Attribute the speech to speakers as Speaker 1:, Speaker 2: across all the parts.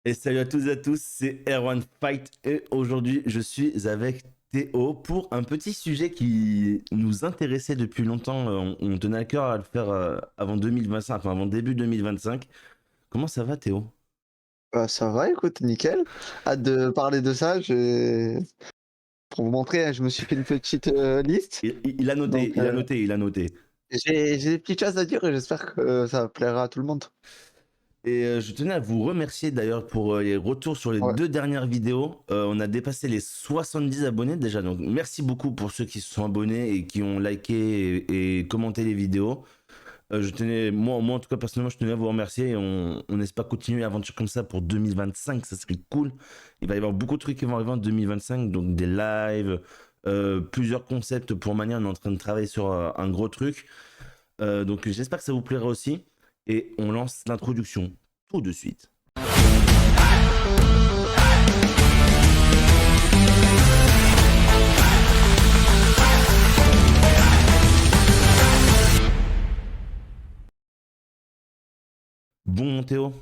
Speaker 1: Et salut à tous et à tous, c'est Erwan Fight et aujourd'hui je suis avec Théo pour un petit sujet qui nous intéressait depuis longtemps. On tenait à cœur à le faire avant 2025, enfin avant début 2025. Comment ça va Théo?
Speaker 2: Bah, ça va, écoute, nickel. Hâte de parler de ça. Pour vous montrer, hein, je me suis fait une petite liste.
Speaker 1: Il a
Speaker 2: Donc,
Speaker 1: noté, il a noté, il a noté.
Speaker 2: j'ai des petites choses à dire et j'espère que ça plaira à tout le monde.
Speaker 1: Et je tenais à vous remercier d'ailleurs pour les retours sur les
Speaker 2: Ouais.
Speaker 1: deux dernières vidéos. On a dépassé les 70 abonnés déjà, donc merci beaucoup pour ceux qui se sont abonnés et qui ont liké et commenté les vidéos. Moi, en tout cas, personnellement, je tenais à vous remercier. On espère continuer l'aventure comme ça pour 2025. Ça serait cool. Il va y avoir beaucoup de trucs qui vont arriver en 2025. Donc, des lives, plusieurs concepts pour Mania. On est en train de travailler sur un gros truc. Donc, j'espère que ça vous plaira aussi. Et on lance l'introduction tout de suite. Bon, Théo,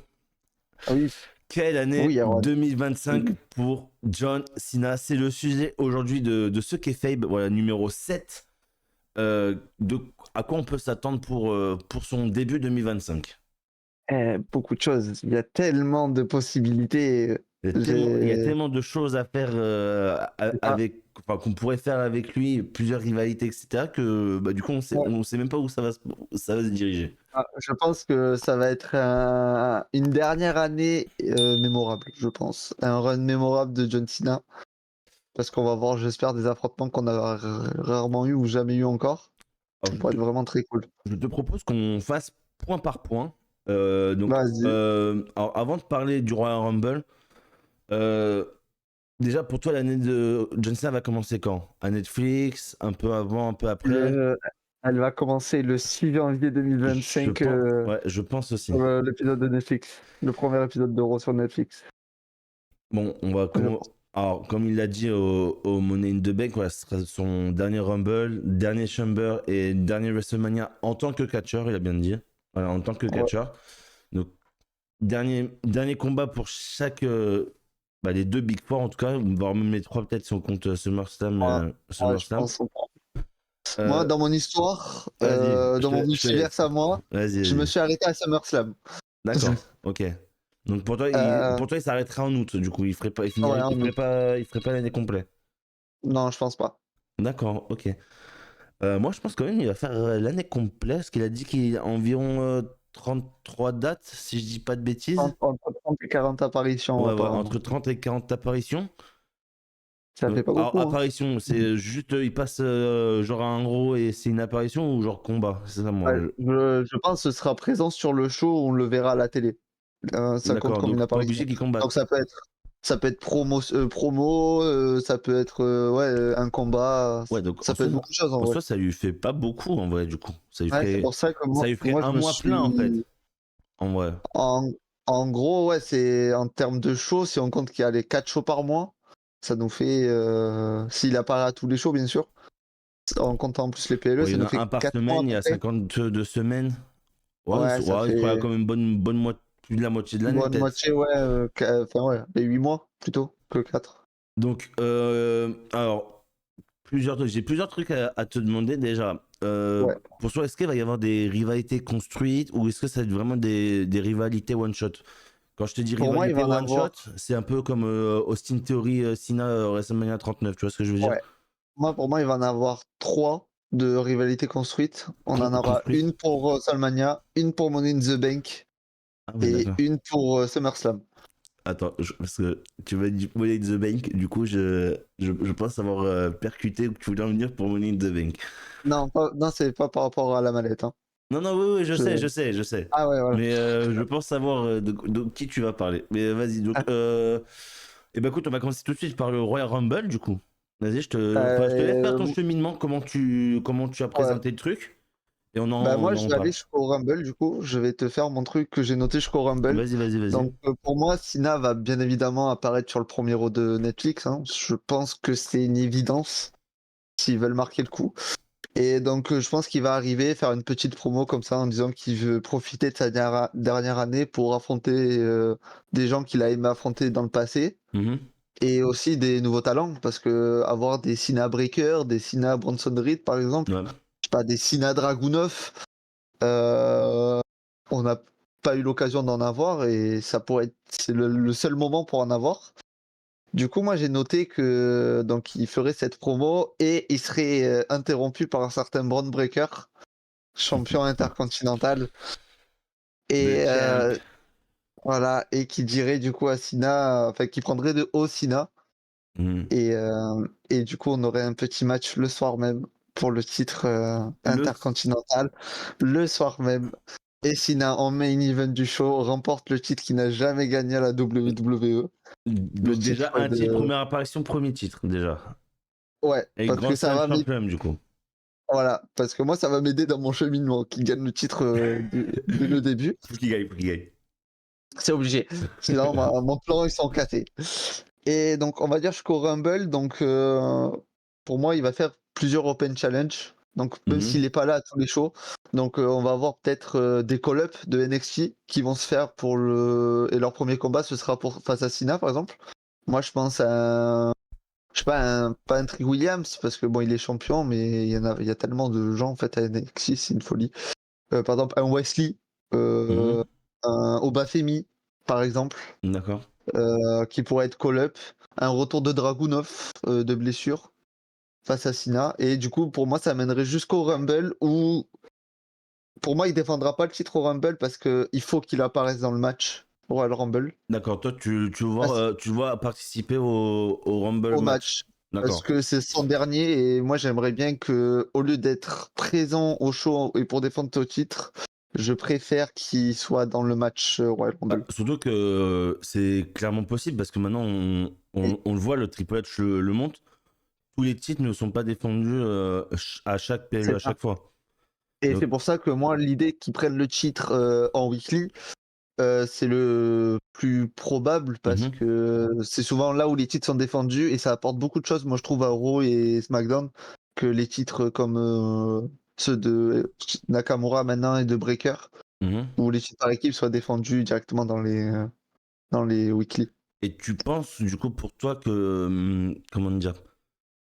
Speaker 2: Ah oui,
Speaker 1: quelle année
Speaker 2: oui, Erwan.
Speaker 1: 2025 pour John Cena? C'est le sujet aujourd'hui de ce qu'est Fabe, voilà, numéro 7. À quoi on peut s'attendre pour son début 2025?
Speaker 2: Beaucoup de choses. Il y a tellement de possibilités.
Speaker 1: Il y a
Speaker 2: J'ai...
Speaker 1: tellement de choses à faire
Speaker 2: Ah,
Speaker 1: enfin, qu'on pourrait faire avec lui, plusieurs rivalités, etc., que bah, du coup,
Speaker 2: ouais.
Speaker 1: on sait même pas où ça va se diriger.
Speaker 2: Je pense que ça va être une dernière année mémorable, je pense. Un run mémorable de John Cena. Parce qu'on va voir, j'espère, des affrontements qu'on a rarement eu ou jamais eu encore.
Speaker 1: Alors,
Speaker 2: Ça pourrait être vraiment très cool.
Speaker 1: je te propose qu'on fasse point par point.
Speaker 2: Vas-y.
Speaker 1: Alors, avant de parler du Royal Rumble, euh, déjà, pour toi, l'année de John Cena va commencer quand? À Netflix, un peu avant, un peu après?
Speaker 2: Le- Elle va commencer le 6 janvier
Speaker 1: Je
Speaker 2: 2025,
Speaker 1: pense, ouais, je pense aussi.
Speaker 2: sur l'épisode de Netflix. Le premier épisode de Raw sur Netflix.
Speaker 1: Bon, on va
Speaker 2: Je
Speaker 1: comment.
Speaker 2: pense.
Speaker 1: Alors, comme il l'a dit au Money in the Bank, voilà, ce sera son dernier Rumble, dernier Chamber et dernier WrestleMania en tant que catcheur, il a bien dit. Voilà, en tant que
Speaker 2: Ouais.
Speaker 1: catcheur. Donc, dernier combat pour chaque. Bah, les deux Big Four en tout cas, voire même les trois peut-être si on compte SummerSlam.
Speaker 2: Ouais. Ouais, je
Speaker 1: SummerSlam.
Speaker 2: pense. Moi,
Speaker 1: Euh,
Speaker 2: dans mon histoire,
Speaker 1: Vas-y,
Speaker 2: dans mon
Speaker 1: je te laisse.
Speaker 2: multiverse à moi,
Speaker 1: Vas-y,
Speaker 2: je me
Speaker 1: vas-y.
Speaker 2: suis arrêté à SummerSlam.
Speaker 1: D'accord, ok. Donc
Speaker 2: Euh,
Speaker 1: pour toi, il s'arrêterait en août, du coup, il ferait pas,
Speaker 2: ouais, en août.
Speaker 1: il ferait pas l'année complète.
Speaker 2: Non, je pense pas.
Speaker 1: D'accord, ok. Moi, je pense quand même qu'il va faire l'année complète, parce qu'il a dit qu'il a environ 33 dates, si je dis pas de bêtises.
Speaker 2: Entre 30 et 40 apparitions,
Speaker 1: Ouais, ouais,
Speaker 2: apparemment.
Speaker 1: entre 30 et 40 apparitions.
Speaker 2: Ça fait pas
Speaker 1: Alors,
Speaker 2: beaucoup, hein.
Speaker 1: apparition, c'est juste, il passe genre à un gros et c'est une apparition ou genre combat? C'est ça,
Speaker 2: Ouais,
Speaker 1: moi.
Speaker 2: je pense que ce sera présent sur le show, on le verra à la télé. Ça compte
Speaker 1: D'accord,
Speaker 2: comme une
Speaker 1: donc pas
Speaker 2: apparition.
Speaker 1: obligé qu'il
Speaker 2: Donc
Speaker 1: combatte.
Speaker 2: ça peut être promo, ça peut être ouais, un combat,
Speaker 1: Ouais, donc
Speaker 2: ça peut être beaucoup de choses en
Speaker 1: en
Speaker 2: vrai.
Speaker 1: soi, ça lui fait pas beaucoup en vrai, du coup.
Speaker 2: Ouais, c'est pour ça que
Speaker 1: Ça
Speaker 2: moi
Speaker 1: lui ferait
Speaker 2: moi je
Speaker 1: un
Speaker 2: me
Speaker 1: mois plein en fait,
Speaker 2: suis
Speaker 1: en vrai.
Speaker 2: en en gros, ouais, c'est en termes de shows, si on compte qu'il y a les 4 shows par mois, ça nous fait, s'il apparaît à tous les shows bien sûr, en comptant en plus les PLE,
Speaker 1: Ouais, il
Speaker 2: ça
Speaker 1: y en
Speaker 2: nous
Speaker 1: a un
Speaker 2: fait
Speaker 1: par
Speaker 2: 4 mois à
Speaker 1: semaine, il y
Speaker 2: peu
Speaker 1: a
Speaker 2: près.
Speaker 1: 52 semaines. Ouais,
Speaker 2: Ouais, ça
Speaker 1: il ferait
Speaker 2: fait
Speaker 1: quand même plus de la moitié de l'année
Speaker 2: bonne
Speaker 1: peut-être.
Speaker 2: moitié, ouais, enfin ouais, les 8 mois plutôt que 4.
Speaker 1: Donc, alors, j'ai plusieurs trucs à te demander déjà.
Speaker 2: Ouais.
Speaker 1: Pour toi, est-ce qu'il va y avoir des rivalités construites ou est-ce que ça va être vraiment des rivalités one-shot? Quand je te dis
Speaker 2: Pour moi, il
Speaker 1: rivalité
Speaker 2: va en
Speaker 1: one-shot,
Speaker 2: avoir.
Speaker 1: c'est un peu comme Austin Theory, Cena, WrestleMania 39, tu vois ce que je veux dire?
Speaker 2: Ouais. Pour moi, il va en avoir 3 de rivalités construites. On en aura
Speaker 1: Construites?
Speaker 2: une pour Salmania, une pour Money in the Bank
Speaker 1: Ah ouais,
Speaker 2: et
Speaker 1: d'accord.
Speaker 2: une pour SummerSlam.
Speaker 1: Attends, parce que tu vas dire Money in the Bank, du coup, je pense avoir percuté où tu voulais en venir pour Money in the Bank.
Speaker 2: Non, c'est pas par rapport à la mallette, hein.
Speaker 1: Non, non, oui, oui,
Speaker 2: Je...
Speaker 1: je sais.
Speaker 2: Ah ouais, voilà.
Speaker 1: Mais je pense savoir de qui tu vas parler. Mais vas-y, donc, eh ben écoute, on va commencer tout de suite par le Royal Rumble, du coup. Vas-y, enfin, je te laisse faire ton
Speaker 2: Euh,
Speaker 1: cheminement, comment tu as
Speaker 2: ouais.
Speaker 1: présenté le truc, et
Speaker 2: Bah moi,
Speaker 1: on
Speaker 2: je
Speaker 1: en
Speaker 2: vais aller
Speaker 1: parle.
Speaker 2: jusqu'au Rumble, du coup. Je vais te faire mon truc que j'ai noté jusqu'au Rumble.
Speaker 1: Vas-y, vas-y, vas-y.
Speaker 2: Donc pour moi, Cena va bien évidemment apparaître sur le premier row de Netflix, hein. Je pense que c'est une évidence s'ils veulent marquer le coup. Et donc, je pense qu'il va arriver, faire une petite promo comme ça en disant qu'il veut profiter de sa dernière année pour affronter des gens qu'il a aimé affronter dans le passé
Speaker 1: Mhm.
Speaker 2: et aussi des nouveaux talents parce que avoir des Sina Breaker, des Sina Bronson Reed par exemple,
Speaker 1: Ouais.
Speaker 2: je sais pas, des Sina Dragunov, euh, on n'a pas eu l'occasion d'en avoir et ça pourrait être c'est le seul moment pour en avoir. Du coup, moi j'ai noté que donc il ferait cette promo et il serait interrompu par un certain Braun Breaker, champion intercontinental,
Speaker 1: The
Speaker 2: et
Speaker 1: Champ.
Speaker 2: voilà, et qui dirait du coup à Cena, enfin qui prendrait de haut Cena,
Speaker 1: Mhm.
Speaker 2: et du coup on aurait un petit match le soir même pour le titre
Speaker 1: Le...
Speaker 2: intercontinental, le soir même. Et Cena en main event du show remporte le titre qu'il n'a jamais gagné à la WWE, le
Speaker 1: Donc déjà,
Speaker 2: titre
Speaker 1: un titre,
Speaker 2: de...
Speaker 1: première apparition, premier titre, déjà.
Speaker 2: Ouais,
Speaker 1: Et
Speaker 2: parce
Speaker 1: Grand
Speaker 2: que ça
Speaker 1: Slam
Speaker 2: va m'aider.
Speaker 1: champion, du coup.
Speaker 2: Voilà, parce que moi ça va m'aider dans mon cheminement, qu'il gagne le titre dès le début.
Speaker 1: Faut qu'il gagne, faut qu'il gagne.
Speaker 2: C'est obligé. Sinon, mon plan, ils sont cassés. Et donc, on va dire jusqu'au Rumble. Donc, pour moi, il va faire plusieurs Open Challenge. Donc, même
Speaker 1: Mhm.
Speaker 2: s'il n'est pas là à tous les shows. Donc, on va avoir peut-être des call-ups de NXT qui vont se faire pour le. Et leur premier combat, ce sera pour face à Cena, par exemple. Moi, je pense à un. Je sais pas, pas un Trick Williams, parce que bon, il est champion, mais il y a tellement de gens en fait à NXT, c'est une folie. Par exemple, un Wesley,
Speaker 1: Mhm.
Speaker 2: euh, un Obafemi, par exemple,
Speaker 1: D'accord.
Speaker 2: qui pourrait être call-up, un retour de Dragunov de blessure face à Sina, et du coup, pour moi, ça mènerait jusqu'au Rumble où, pour moi, il défendra pas le titre au Rumble parce que il faut qu'il apparaisse dans le match au Royal Rumble.
Speaker 1: D'accord. Toi,
Speaker 2: Ah,
Speaker 1: tu vois participer au Rumble
Speaker 2: au
Speaker 1: match.
Speaker 2: match. Parce
Speaker 1: D'accord.
Speaker 2: que c'est son dernier et moi j'aimerais bien que au lieu d'être présent au show et pour défendre ton titre, je préfère qu'il soit dans le match Royal
Speaker 1: Bah,
Speaker 2: Rumble.
Speaker 1: surtout que c'est clairement possible parce que maintenant, on le voit, le Triple H le montre. Tous les titres ne sont pas défendus à chaque PLE,
Speaker 2: C'est
Speaker 1: à
Speaker 2: ça.
Speaker 1: chaque fois.
Speaker 2: Et
Speaker 1: Donc,
Speaker 2: c'est pour ça que moi, l'idée qu'ils prennent le titre en weekly, c'est le plus probable parce
Speaker 1: mhm.
Speaker 2: que c'est souvent là où les titres sont défendus et ça apporte beaucoup de choses, moi je trouve, à Raw et SmackDown, que les titres comme ceux de Nakamura maintenant et de Breaker,
Speaker 1: Mhm.
Speaker 2: où les titres par équipe soient défendus directement dans les weekly.
Speaker 1: Et tu penses, du coup, pour toi que, comment dire,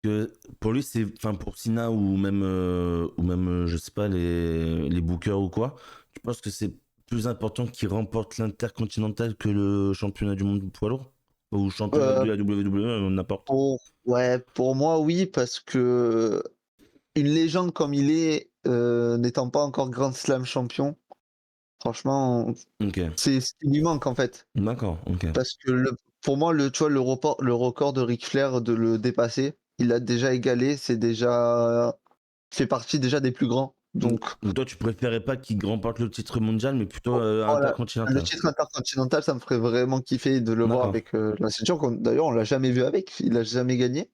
Speaker 1: que pour lui, c'est, enfin, pour Sina ou même, je sais pas, les bookers ou quoi, tu penses que c'est plus important qu'il remporte l'intercontinental que le championnat du monde poids lourd? Ou championnat
Speaker 2: Euh,
Speaker 1: de la WWE, n'importe.
Speaker 2: ouais, pour moi, oui, parce que une légende comme il est, n'étant pas encore Grand Slam champion, franchement,
Speaker 1: Ok,
Speaker 2: c'est ce qui lui manque en fait.
Speaker 1: d'accord, ok.
Speaker 2: Parce que pour moi, tu vois, le record de Ric Flair de le dépasser, il l'a déjà égalé, c'est déjà fait partie déjà des plus grands. Donc
Speaker 1: Donc toi, tu préférais pas qu'il remporte le titre mondial, mais plutôt
Speaker 2: voilà, le
Speaker 1: intercontinental.
Speaker 2: titre intercontinental, ça me ferait vraiment kiffer de le voir
Speaker 1: D'accord.
Speaker 2: avec la ceinture. D'ailleurs, on l'a jamais vu avec, il a jamais gagné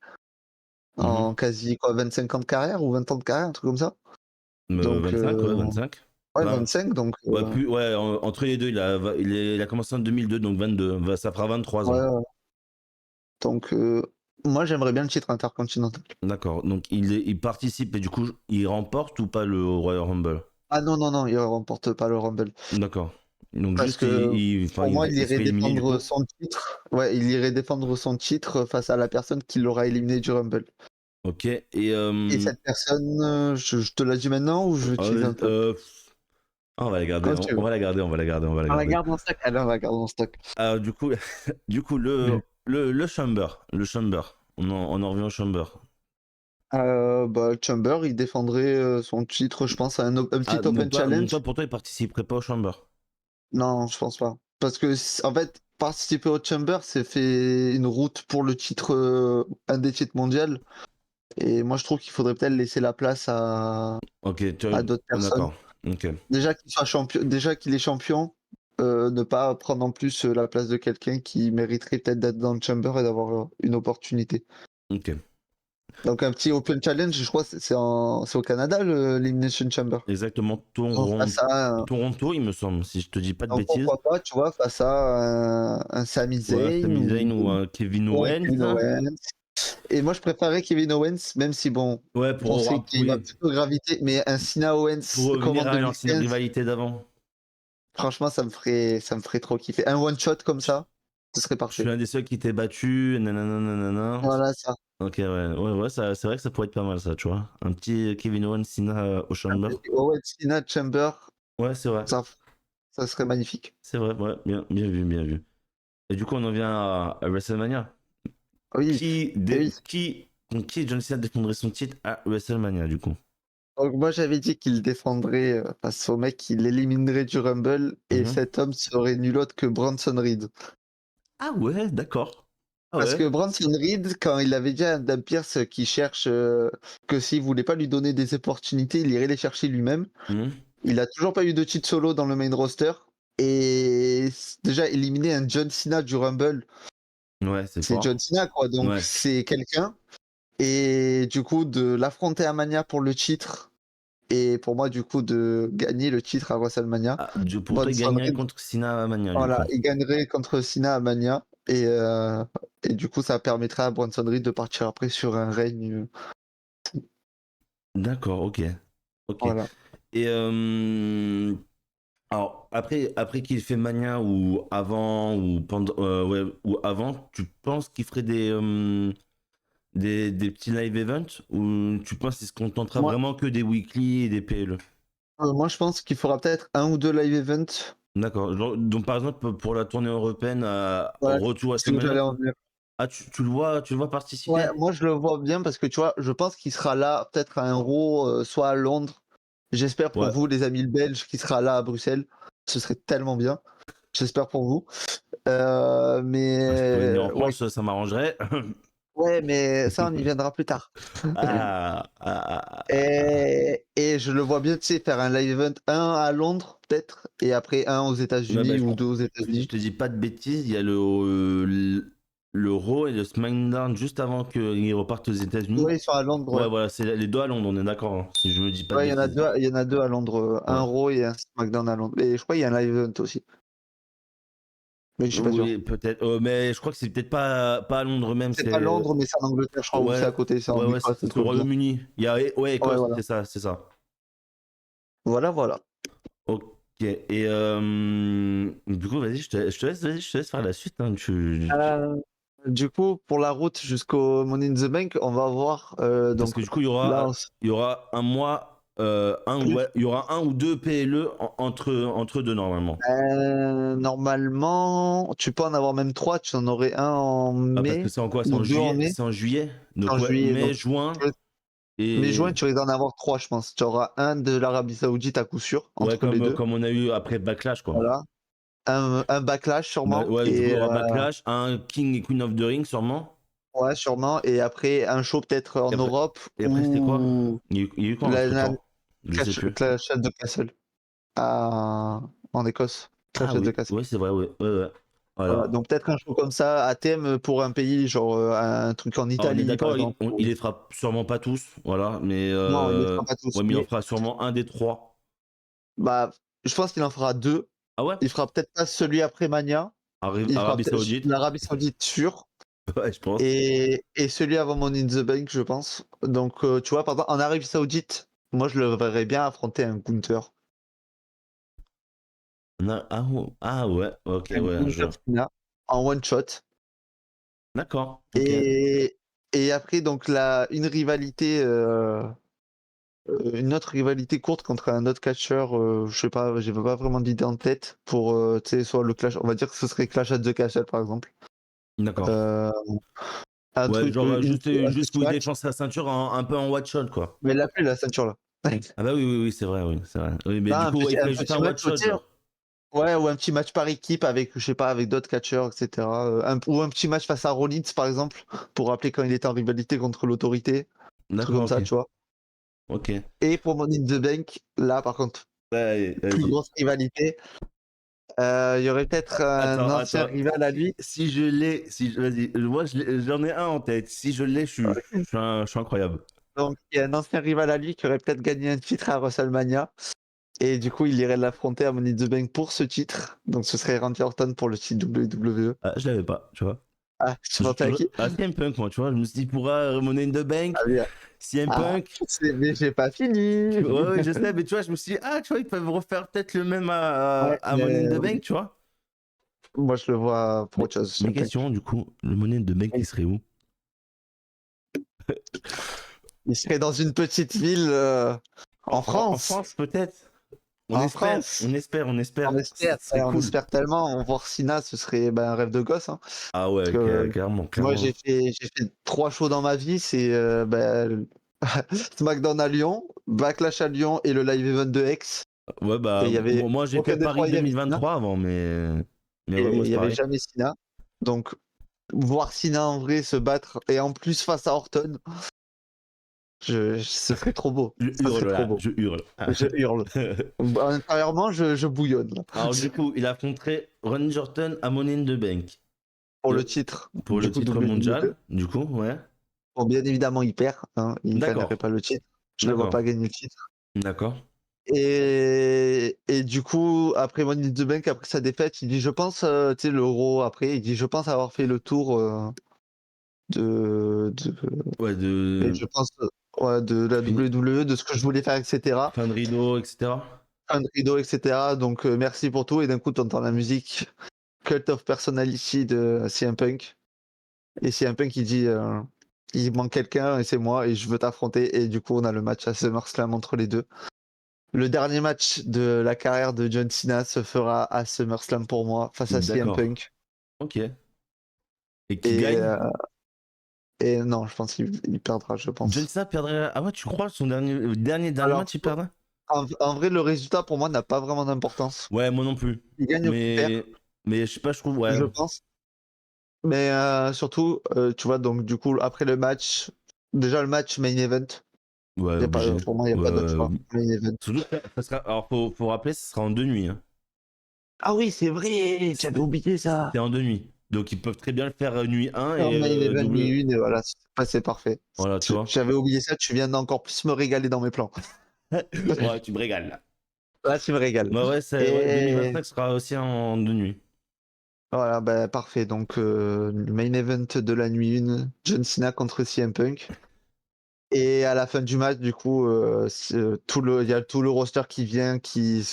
Speaker 1: Mhm.
Speaker 2: en quasi quoi, 25 ans de carrière ou 20 ans de carrière, un truc comme ça. Donc
Speaker 1: 25, ouais, 25.
Speaker 2: ouais,
Speaker 1: Enfin,
Speaker 2: 25, donc
Speaker 1: ouais, plus, ouais, entre les deux, il a commencé en 2002, donc 22. Ça fera 23 ans.
Speaker 2: ouais, ouais. Donc moi, j'aimerais bien le titre intercontinental.
Speaker 1: D'accord. Donc il participe et du coup, il remporte ou pas le Royal Rumble?
Speaker 2: Ah non, non, non, il remporte pas le Rumble.
Speaker 1: D'accord. Donc
Speaker 2: Parce
Speaker 1: juste,
Speaker 2: que
Speaker 1: enfin,
Speaker 2: pour moi, il
Speaker 1: il se
Speaker 2: irait
Speaker 1: fait éliminer du
Speaker 2: défendre
Speaker 1: coup.
Speaker 2: son titre. Ouais, il irait défendre son titre face à la personne qui l'aura éliminé du Rumble.
Speaker 1: Ok. Et
Speaker 2: Et cette personne, je te la dis maintenant ou je utilise un top?
Speaker 1: on va la garder.
Speaker 2: Quand tu
Speaker 1: On
Speaker 2: veux.
Speaker 1: va la garder. On va la garder. On va la
Speaker 2: On la
Speaker 1: garder.
Speaker 2: garde en stock? Allez, on la garde en stock.
Speaker 1: Du coup, du coup,
Speaker 2: Mm.
Speaker 1: le Chamber, le Chamber. On en revient au Chamber.
Speaker 2: Bah, Chamber, il défendrait son titre, je pense, à un
Speaker 1: Ah,
Speaker 2: petit Open
Speaker 1: donc
Speaker 2: Challenge.
Speaker 1: toi, pour toi, il participerait pas au Chamber.
Speaker 2: Non, je pense pas. Parce que, en fait, participer au Chamber, c'est fait une route pour le titre, un des titres mondiaux. Et moi, je trouve qu'il faudrait peut-être laisser la place
Speaker 1: Ok,
Speaker 2: à d'autres personnes.
Speaker 1: d'accord. Ok.
Speaker 2: Déjà qu'il soit champion, déjà qu'il est champion, ne pas prendre en plus la place de quelqu'un qui mériterait peut-être d'être dans le Chamber et d'avoir une opportunité.
Speaker 1: Ok.
Speaker 2: Donc un petit Open Challenge, je crois, c'est au Canada, l'Elimination Chamber.
Speaker 1: Exactement.
Speaker 2: Donc face à
Speaker 1: Toronto, il me semble, si je te dis pas de
Speaker 2: donc
Speaker 1: bêtises.
Speaker 2: pourquoi pas, tu vois, face à un Sami
Speaker 1: Ouais,
Speaker 2: Zayn
Speaker 1: Sami Zayn ou Kevin
Speaker 2: ou un Kevin
Speaker 1: Owens.
Speaker 2: Owens. Et moi, je préférais Kevin Owens, même si bon,
Speaker 1: Ouais,
Speaker 2: on sait qu'il va
Speaker 1: oui,
Speaker 2: plutôt graviter, mais un Cena
Speaker 1: pour
Speaker 2: Owens comme en
Speaker 1: revenir à l'ancienne
Speaker 2: 2015,
Speaker 1: rivalité d'avant.
Speaker 2: franchement, ça me ferait trop kiffer. Un one shot comme
Speaker 1: Je
Speaker 2: ça, ce serait
Speaker 1: je suis
Speaker 2: parfait.
Speaker 1: un des seuls qui t'ait battu, nanana, nanana.
Speaker 2: Voilà ça.
Speaker 1: Ok, ouais, c'est vrai que ça pourrait être pas mal, ça, tu vois. Un petit Kevin Owens, Cena au
Speaker 2: Un
Speaker 1: Chamber.
Speaker 2: petit Owens, Cena, Chamber,
Speaker 1: Ouais, c'est vrai.
Speaker 2: ça, ça serait magnifique.
Speaker 1: C'est vrai, ouais, bien vu, bien vu. Et du coup, on en vient à WrestleMania.
Speaker 2: Oui, et oui.
Speaker 1: Contre qui John Cena défendrait son titre à WrestleMania, du coup?
Speaker 2: Donc moi, j'avais dit qu'il défendrait face au mec qui l'éliminerait du Rumble, et
Speaker 1: Mhm.
Speaker 2: cet homme serait nul autre que Bronson Reed.
Speaker 1: Ah ouais, d'accord. Ah
Speaker 2: Parce
Speaker 1: ouais.
Speaker 2: que Bronson Reed, quand il avait déjà Adam Pearce qui cherche que s'il voulait pas lui donner des opportunités, il irait les chercher lui-même.
Speaker 1: Mhm.
Speaker 2: Il a toujours pas eu de titre solo dans le main roster. Et déjà éliminer un John Cena du Rumble,
Speaker 1: Ouais, c'est
Speaker 2: c'est John
Speaker 1: fort.
Speaker 2: Cena quoi, donc
Speaker 1: Ouais.
Speaker 2: c'est quelqu'un. Et du coup de l'affronter à Mania pour le titre, et pour moi du coup de gagner le titre à WrestleMania,
Speaker 1: Ah, pour toi, il
Speaker 2: Bronson
Speaker 1: gagnerait
Speaker 2: Reed,
Speaker 1: contre Cena à Mania, du
Speaker 2: voilà,
Speaker 1: coup.
Speaker 2: il gagnerait contre Cena à Mania. Et du coup ça permettrait à Bronson Reed de partir après sur un règne.
Speaker 1: D'accord, ok. Ok.
Speaker 2: Voilà.
Speaker 1: Et alors, après qu'il fait Mania ou avant ou pendant ouais, ou avant, tu penses qu'il ferait des petits live events ou tu penses qu'il se contentera
Speaker 2: Moi,
Speaker 1: vraiment que des weekly et des PLE?
Speaker 2: moi je pense qu'il fera peut-être un ou deux live events.
Speaker 1: D'accord. Donc par exemple pour la tournée européenne
Speaker 2: Voilà,
Speaker 1: retour à
Speaker 2: c'est où
Speaker 1: WrestleMania,
Speaker 2: j'allais en venir.
Speaker 1: ah tu le vois
Speaker 2: Ouais,
Speaker 1: participer?
Speaker 2: moi je le vois bien parce que tu vois, je pense qu'il sera là peut-être à un Raw, soit à Londres. J'espère pour
Speaker 1: Ouais.
Speaker 2: vous, les amis belges, qu'il sera là à Bruxelles. Ce serait tellement bien. J'espère pour vous.
Speaker 1: Ah, s'il pouvait venir en
Speaker 2: Ouais,
Speaker 1: France, ça m'arrangerait.
Speaker 2: ouais, mais ça, on y viendra plus tard.
Speaker 1: Ah.
Speaker 2: Et je le vois bien, tu sais, faire un live event, un à Londres, peut-être, et après un aux
Speaker 1: Ouais, bah,
Speaker 2: États-Unis ou deux aux
Speaker 1: si je
Speaker 2: États-Unis.
Speaker 1: te dis pas de bêtises, il y a le Raw et le SmackDown juste avant qu'ils repartent aux États-Unis.
Speaker 2: Ouais, ils sont à Londres, ouais.
Speaker 1: Ouais, voilà, c'est les deux à Londres, on est d'accord, hein, si je me dis pas de
Speaker 2: Ouais,
Speaker 1: bêtises.
Speaker 2: il y en a deux à Londres, un
Speaker 1: Ouais.
Speaker 2: Raw et un SmackDown à Londres. Et je crois qu'il y a un live event aussi, mais je suis pas sûr.
Speaker 1: Oui, peut-être. Mais je crois que c'est peut-être pas à Londres même,
Speaker 2: C'est pas
Speaker 1: c'est.
Speaker 2: Londres, mais c'est en Angleterre, je crois, ou c'est
Speaker 1: Ouais,
Speaker 2: à côté, c'est en
Speaker 1: ouais,
Speaker 2: Écosse, un
Speaker 1: c'est au
Speaker 2: truc comme ça.
Speaker 1: Royaume-Uni. Il y a, ouais,
Speaker 2: Ouais,
Speaker 1: Écosse,
Speaker 2: voilà.
Speaker 1: c'est ça, c'est ça.
Speaker 2: Voilà, voilà.
Speaker 1: Ok. Et du coup, vas-y, vas-y, je te laisse faire la suite, hein,
Speaker 2: Euh, du coup, pour la route jusqu'au Money in the Bank, on va voir.
Speaker 1: Parce
Speaker 2: Donc
Speaker 1: que du coup,
Speaker 2: là,
Speaker 1: il y aura un mois,
Speaker 2: plus.
Speaker 1: ouais, il y aura un ou deux PLE entre deux normalement.
Speaker 2: Normalement, tu peux en avoir même trois. Tu en aurais un en
Speaker 1: Ah, parce que
Speaker 2: mai
Speaker 1: c'est en quoi? C'est
Speaker 2: ou
Speaker 1: en
Speaker 2: deux en
Speaker 1: juillet?
Speaker 2: mai.
Speaker 1: C'est en juillet?
Speaker 2: C'est
Speaker 1: Donc
Speaker 2: en
Speaker 1: ouais,
Speaker 2: juillet.
Speaker 1: mai,
Speaker 2: Donc,
Speaker 1: juin
Speaker 2: mai, juin,
Speaker 1: et
Speaker 2: tu risques d'en avoir trois, je pense. Tu auras un de l'Arabie Saoudite à coup sûr,
Speaker 1: ouais,
Speaker 2: entre les deux.
Speaker 1: comme on a eu après Backlash quoi.
Speaker 2: Voilà. Un backlash, sûrement.
Speaker 1: Ouais, du coup, il y
Speaker 2: Et
Speaker 1: aura Backlash, un King et Queen of the Ring sûrement.
Speaker 2: ouais, sûrement. Et après, un show peut-être en
Speaker 1: Et après,
Speaker 2: Europe
Speaker 1: c'était quoi?
Speaker 2: ou
Speaker 1: Il y a eu quoi
Speaker 2: la
Speaker 1: entre-temps? Je sais plus.
Speaker 2: Clash at the Castle en Écosse.
Speaker 1: Ah
Speaker 2: Clash at the
Speaker 1: oui,
Speaker 2: Castle.
Speaker 1: ouais, c'est vrai, ouais.
Speaker 2: Voilà.
Speaker 1: Voilà.
Speaker 2: Donc peut-être un show comme ça à thème pour un pays, genre un truc en
Speaker 1: Alors, on est
Speaker 2: Italie, par
Speaker 1: d'accord,
Speaker 2: exemple.
Speaker 1: il les fera sûrement pas tous, voilà, mais
Speaker 2: Non, il ne les fera pas tous.
Speaker 1: ouais, mais il en
Speaker 2: Mais
Speaker 1: fera sûrement un des trois.
Speaker 2: bah, je pense qu'il en fera deux.
Speaker 1: Ah ouais?
Speaker 2: Il fera peut-être pas celui après Mania. Il fera
Speaker 1: Arabie
Speaker 2: peut-être
Speaker 1: Saoudite?
Speaker 2: l'Arabie Saoudite sûr.
Speaker 1: Ouais, je pense.
Speaker 2: Et celui avant Money in the Bank, je pense. Donc, tu vois, par exemple, en Arabie Saoudite, moi, je le verrais bien affronter un Gunther.
Speaker 1: Ah ouais, ok,
Speaker 2: Un
Speaker 1: ouais,
Speaker 2: Gunther Cena en one shot.
Speaker 1: d'accord, ok.
Speaker 2: Et, et après, donc, une rivalité, une autre rivalité courte contre un autre catcheur, je sais pas, j'ai pas vraiment d'idée en tête pour, tu sais, soit le clash, on va dire que ce serait Clash at the Castle, par exemple.
Speaker 1: D'accord.
Speaker 2: Euh, un
Speaker 1: Ouais,
Speaker 2: truc,
Speaker 1: genre
Speaker 2: un
Speaker 1: juste
Speaker 2: petit
Speaker 1: où il
Speaker 2: match,
Speaker 1: défend sa ceinture un peu en one shot, quoi.
Speaker 2: mais il a plus la ceinture là.
Speaker 1: Ah bah oui, c'est vrai, oui, c'est vrai. Oui, mais
Speaker 2: Non,
Speaker 1: du coup, ouais, il
Speaker 2: un
Speaker 1: ferait juste
Speaker 2: petit
Speaker 1: un one
Speaker 2: match, tu
Speaker 1: shot,
Speaker 2: sais,
Speaker 1: genre.
Speaker 2: ouais, ou un petit match par équipe avec, je sais pas, avec d'autres catcheurs, etc. Ou un petit match face à Rollins, par exemple, pour rappeler quand il était en rivalité contre l'autorité, un truc
Speaker 1: D'accord,
Speaker 2: comme
Speaker 1: ok.
Speaker 2: ça, tu vois.
Speaker 1: Ok.
Speaker 2: Et pour Money in the Bank, là, par contre,
Speaker 1: Ouais,
Speaker 2: plus
Speaker 1: vas-y.
Speaker 2: grosse rivalité, il y aurait peut-être un ancien
Speaker 1: Attends.
Speaker 2: rival à lui.
Speaker 1: Si je l'ai, vas-y, moi j'en ai un en tête. Si je l'ai, je suis incroyable.
Speaker 2: Donc, il y a un ancien rival à lui qui aurait peut-être gagné un titre à WrestleMania. Et du coup, il irait l'affronter à Money in the Bank pour ce titre. Donc, ce serait Randy Orton pour le titre WWE.
Speaker 1: Ah, je l'avais pas, tu vois.
Speaker 2: Ah, tu pensais à qui?
Speaker 1: À CM Punk, moi, tu vois. Je me suis dit, pourra Money in the Bank,
Speaker 2: Ah oui.
Speaker 1: CM
Speaker 2: Ah,
Speaker 1: Punk.
Speaker 2: mais j'ai pas fini.
Speaker 1: Ouais, ouais, je sais, mais tu vois, je me suis dit, ah, tu vois, ils peuvent refaire peut-être le même
Speaker 2: Ouais,
Speaker 1: à Money in
Speaker 2: mais
Speaker 1: the Bank, tu vois.
Speaker 2: moi je le vois pour autre chose,
Speaker 1: Mais
Speaker 2: CM Punk.
Speaker 1: question, du coup, le Money in the Bank, il serait où?
Speaker 2: Il serait dans une petite ville en
Speaker 1: En
Speaker 2: France.
Speaker 1: France, peut-être. On
Speaker 2: En
Speaker 1: espère,
Speaker 2: France.
Speaker 1: on espère, on
Speaker 2: On
Speaker 1: espère. Ce
Speaker 2: espère,
Speaker 1: serait
Speaker 2: on
Speaker 1: cool.
Speaker 2: espère tellement. Voir Sina, ce serait ben, un rêve de gosse, hein.
Speaker 1: Ah
Speaker 2: Parce
Speaker 1: ouais,
Speaker 2: que
Speaker 1: clairement,
Speaker 2: moi,
Speaker 1: clairement.
Speaker 2: j'ai fait 3 shows dans ma vie. C'est ben, SmackDown à Lyon, Backlash à Lyon et le Live Event de Aix.
Speaker 1: Ouais,
Speaker 2: Et
Speaker 1: bah,
Speaker 2: il y avait
Speaker 1: moi, j'ai fait
Speaker 2: aucun des
Speaker 1: Paris
Speaker 2: trois, il y avait Sina.
Speaker 1: 2023 avant, mais ouais,
Speaker 2: Et
Speaker 1: moi,
Speaker 2: il
Speaker 1: c'est
Speaker 2: y avait
Speaker 1: pareil.
Speaker 2: jamais Sina. Donc, voir Sina en vrai se battre et en plus face à Orton, ce serait trop beau.
Speaker 1: Je
Speaker 2: Ça serait
Speaker 1: hurle
Speaker 2: trop
Speaker 1: là,
Speaker 2: beau.
Speaker 1: je hurle.
Speaker 2: Je hurle. Intérieurement, je bouillonne là.
Speaker 1: Alors, du coup, il affronterait Randy Orton à Money in the Bank.
Speaker 2: Pour le
Speaker 1: Euh,
Speaker 2: titre
Speaker 1: Pour
Speaker 2: du
Speaker 1: le
Speaker 2: coup
Speaker 1: titre
Speaker 2: WWE.
Speaker 1: mondial, du coup, ouais.
Speaker 2: Bon, bien évidemment, il perd, hein, il gagnerait
Speaker 1: D'accord,
Speaker 2: pas le titre. Je le vois
Speaker 1: d'accord,
Speaker 2: pas gagner le titre.
Speaker 1: d'accord.
Speaker 2: Et du coup, après Money in the Bank, après sa défaite, il dit je pense, tu sais, l'Euro après, il dit je pense avoir fait le tour de.
Speaker 1: Ouais,
Speaker 2: Mais
Speaker 1: de
Speaker 2: je pense ouais, de la
Speaker 1: fini-
Speaker 2: WWE, de ce que je voulais faire, etc.
Speaker 1: fin de rideau, etc.
Speaker 2: Fin de rideau, etc. Donc merci pour tout. Et d'un coup, tu entends la musique Cult of Personality de CM Punk. Et CM Punk, il dit il manque quelqu'un et c'est moi et je veux t'affronter. Et du coup, on a le match à SummerSlam entre les deux. Le dernier match de la carrière de John Cena se fera à SummerSlam pour moi face à CM
Speaker 1: D'accord,
Speaker 2: Punk.
Speaker 1: ok. Et qui
Speaker 2: Et,
Speaker 1: gagne?
Speaker 2: et non, je pense qu'il perdra, je
Speaker 1: John
Speaker 2: pense.
Speaker 1: Cena perdrait. Ah ouais, tu crois son dernier
Speaker 2: Alors,
Speaker 1: match, il perdrait?
Speaker 2: en vrai, le résultat pour moi n'a pas vraiment d'importance.
Speaker 1: Ouais, moi non plus.
Speaker 2: Il gagne ou qu'il perd,
Speaker 1: Mais, mais je sais pas, je trouve, ouais.
Speaker 2: je pense. Mais surtout, tu vois, donc du coup, après le match, déjà le match main event,
Speaker 1: Ouais,
Speaker 2: y a pas,
Speaker 1: obligé.
Speaker 2: pour moi, il n'y a pas d'autre choix. Main event.
Speaker 1: Surtout que ça sera. Alors, faut rappeler, ça sera en 2 nuits, hein.
Speaker 2: Ah oui, c'est vrai, j'avais oublié ça.
Speaker 1: C'est en 2 nuits. Donc, ils peuvent très bien le faire nuit 1
Speaker 2: Faire
Speaker 1: et
Speaker 2: main event
Speaker 1: double.
Speaker 2: nuit 1, et voilà, c'est parfait.
Speaker 1: Voilà, tu vois.
Speaker 2: J'avais oublié ça, tu viens d'encore plus me régaler dans mes plans.
Speaker 1: Ouais, tu me régales là.
Speaker 2: Là, tu me régales.
Speaker 1: Bah ouais, ouais,
Speaker 2: Et
Speaker 1: 2025 sera aussi en 2 nuits.
Speaker 2: voilà, bah, parfait. Donc, main event de la nuit 1, John Cena contre CM Punk. Et à la fin du match, du coup, il y a tout le roster qui vient, qui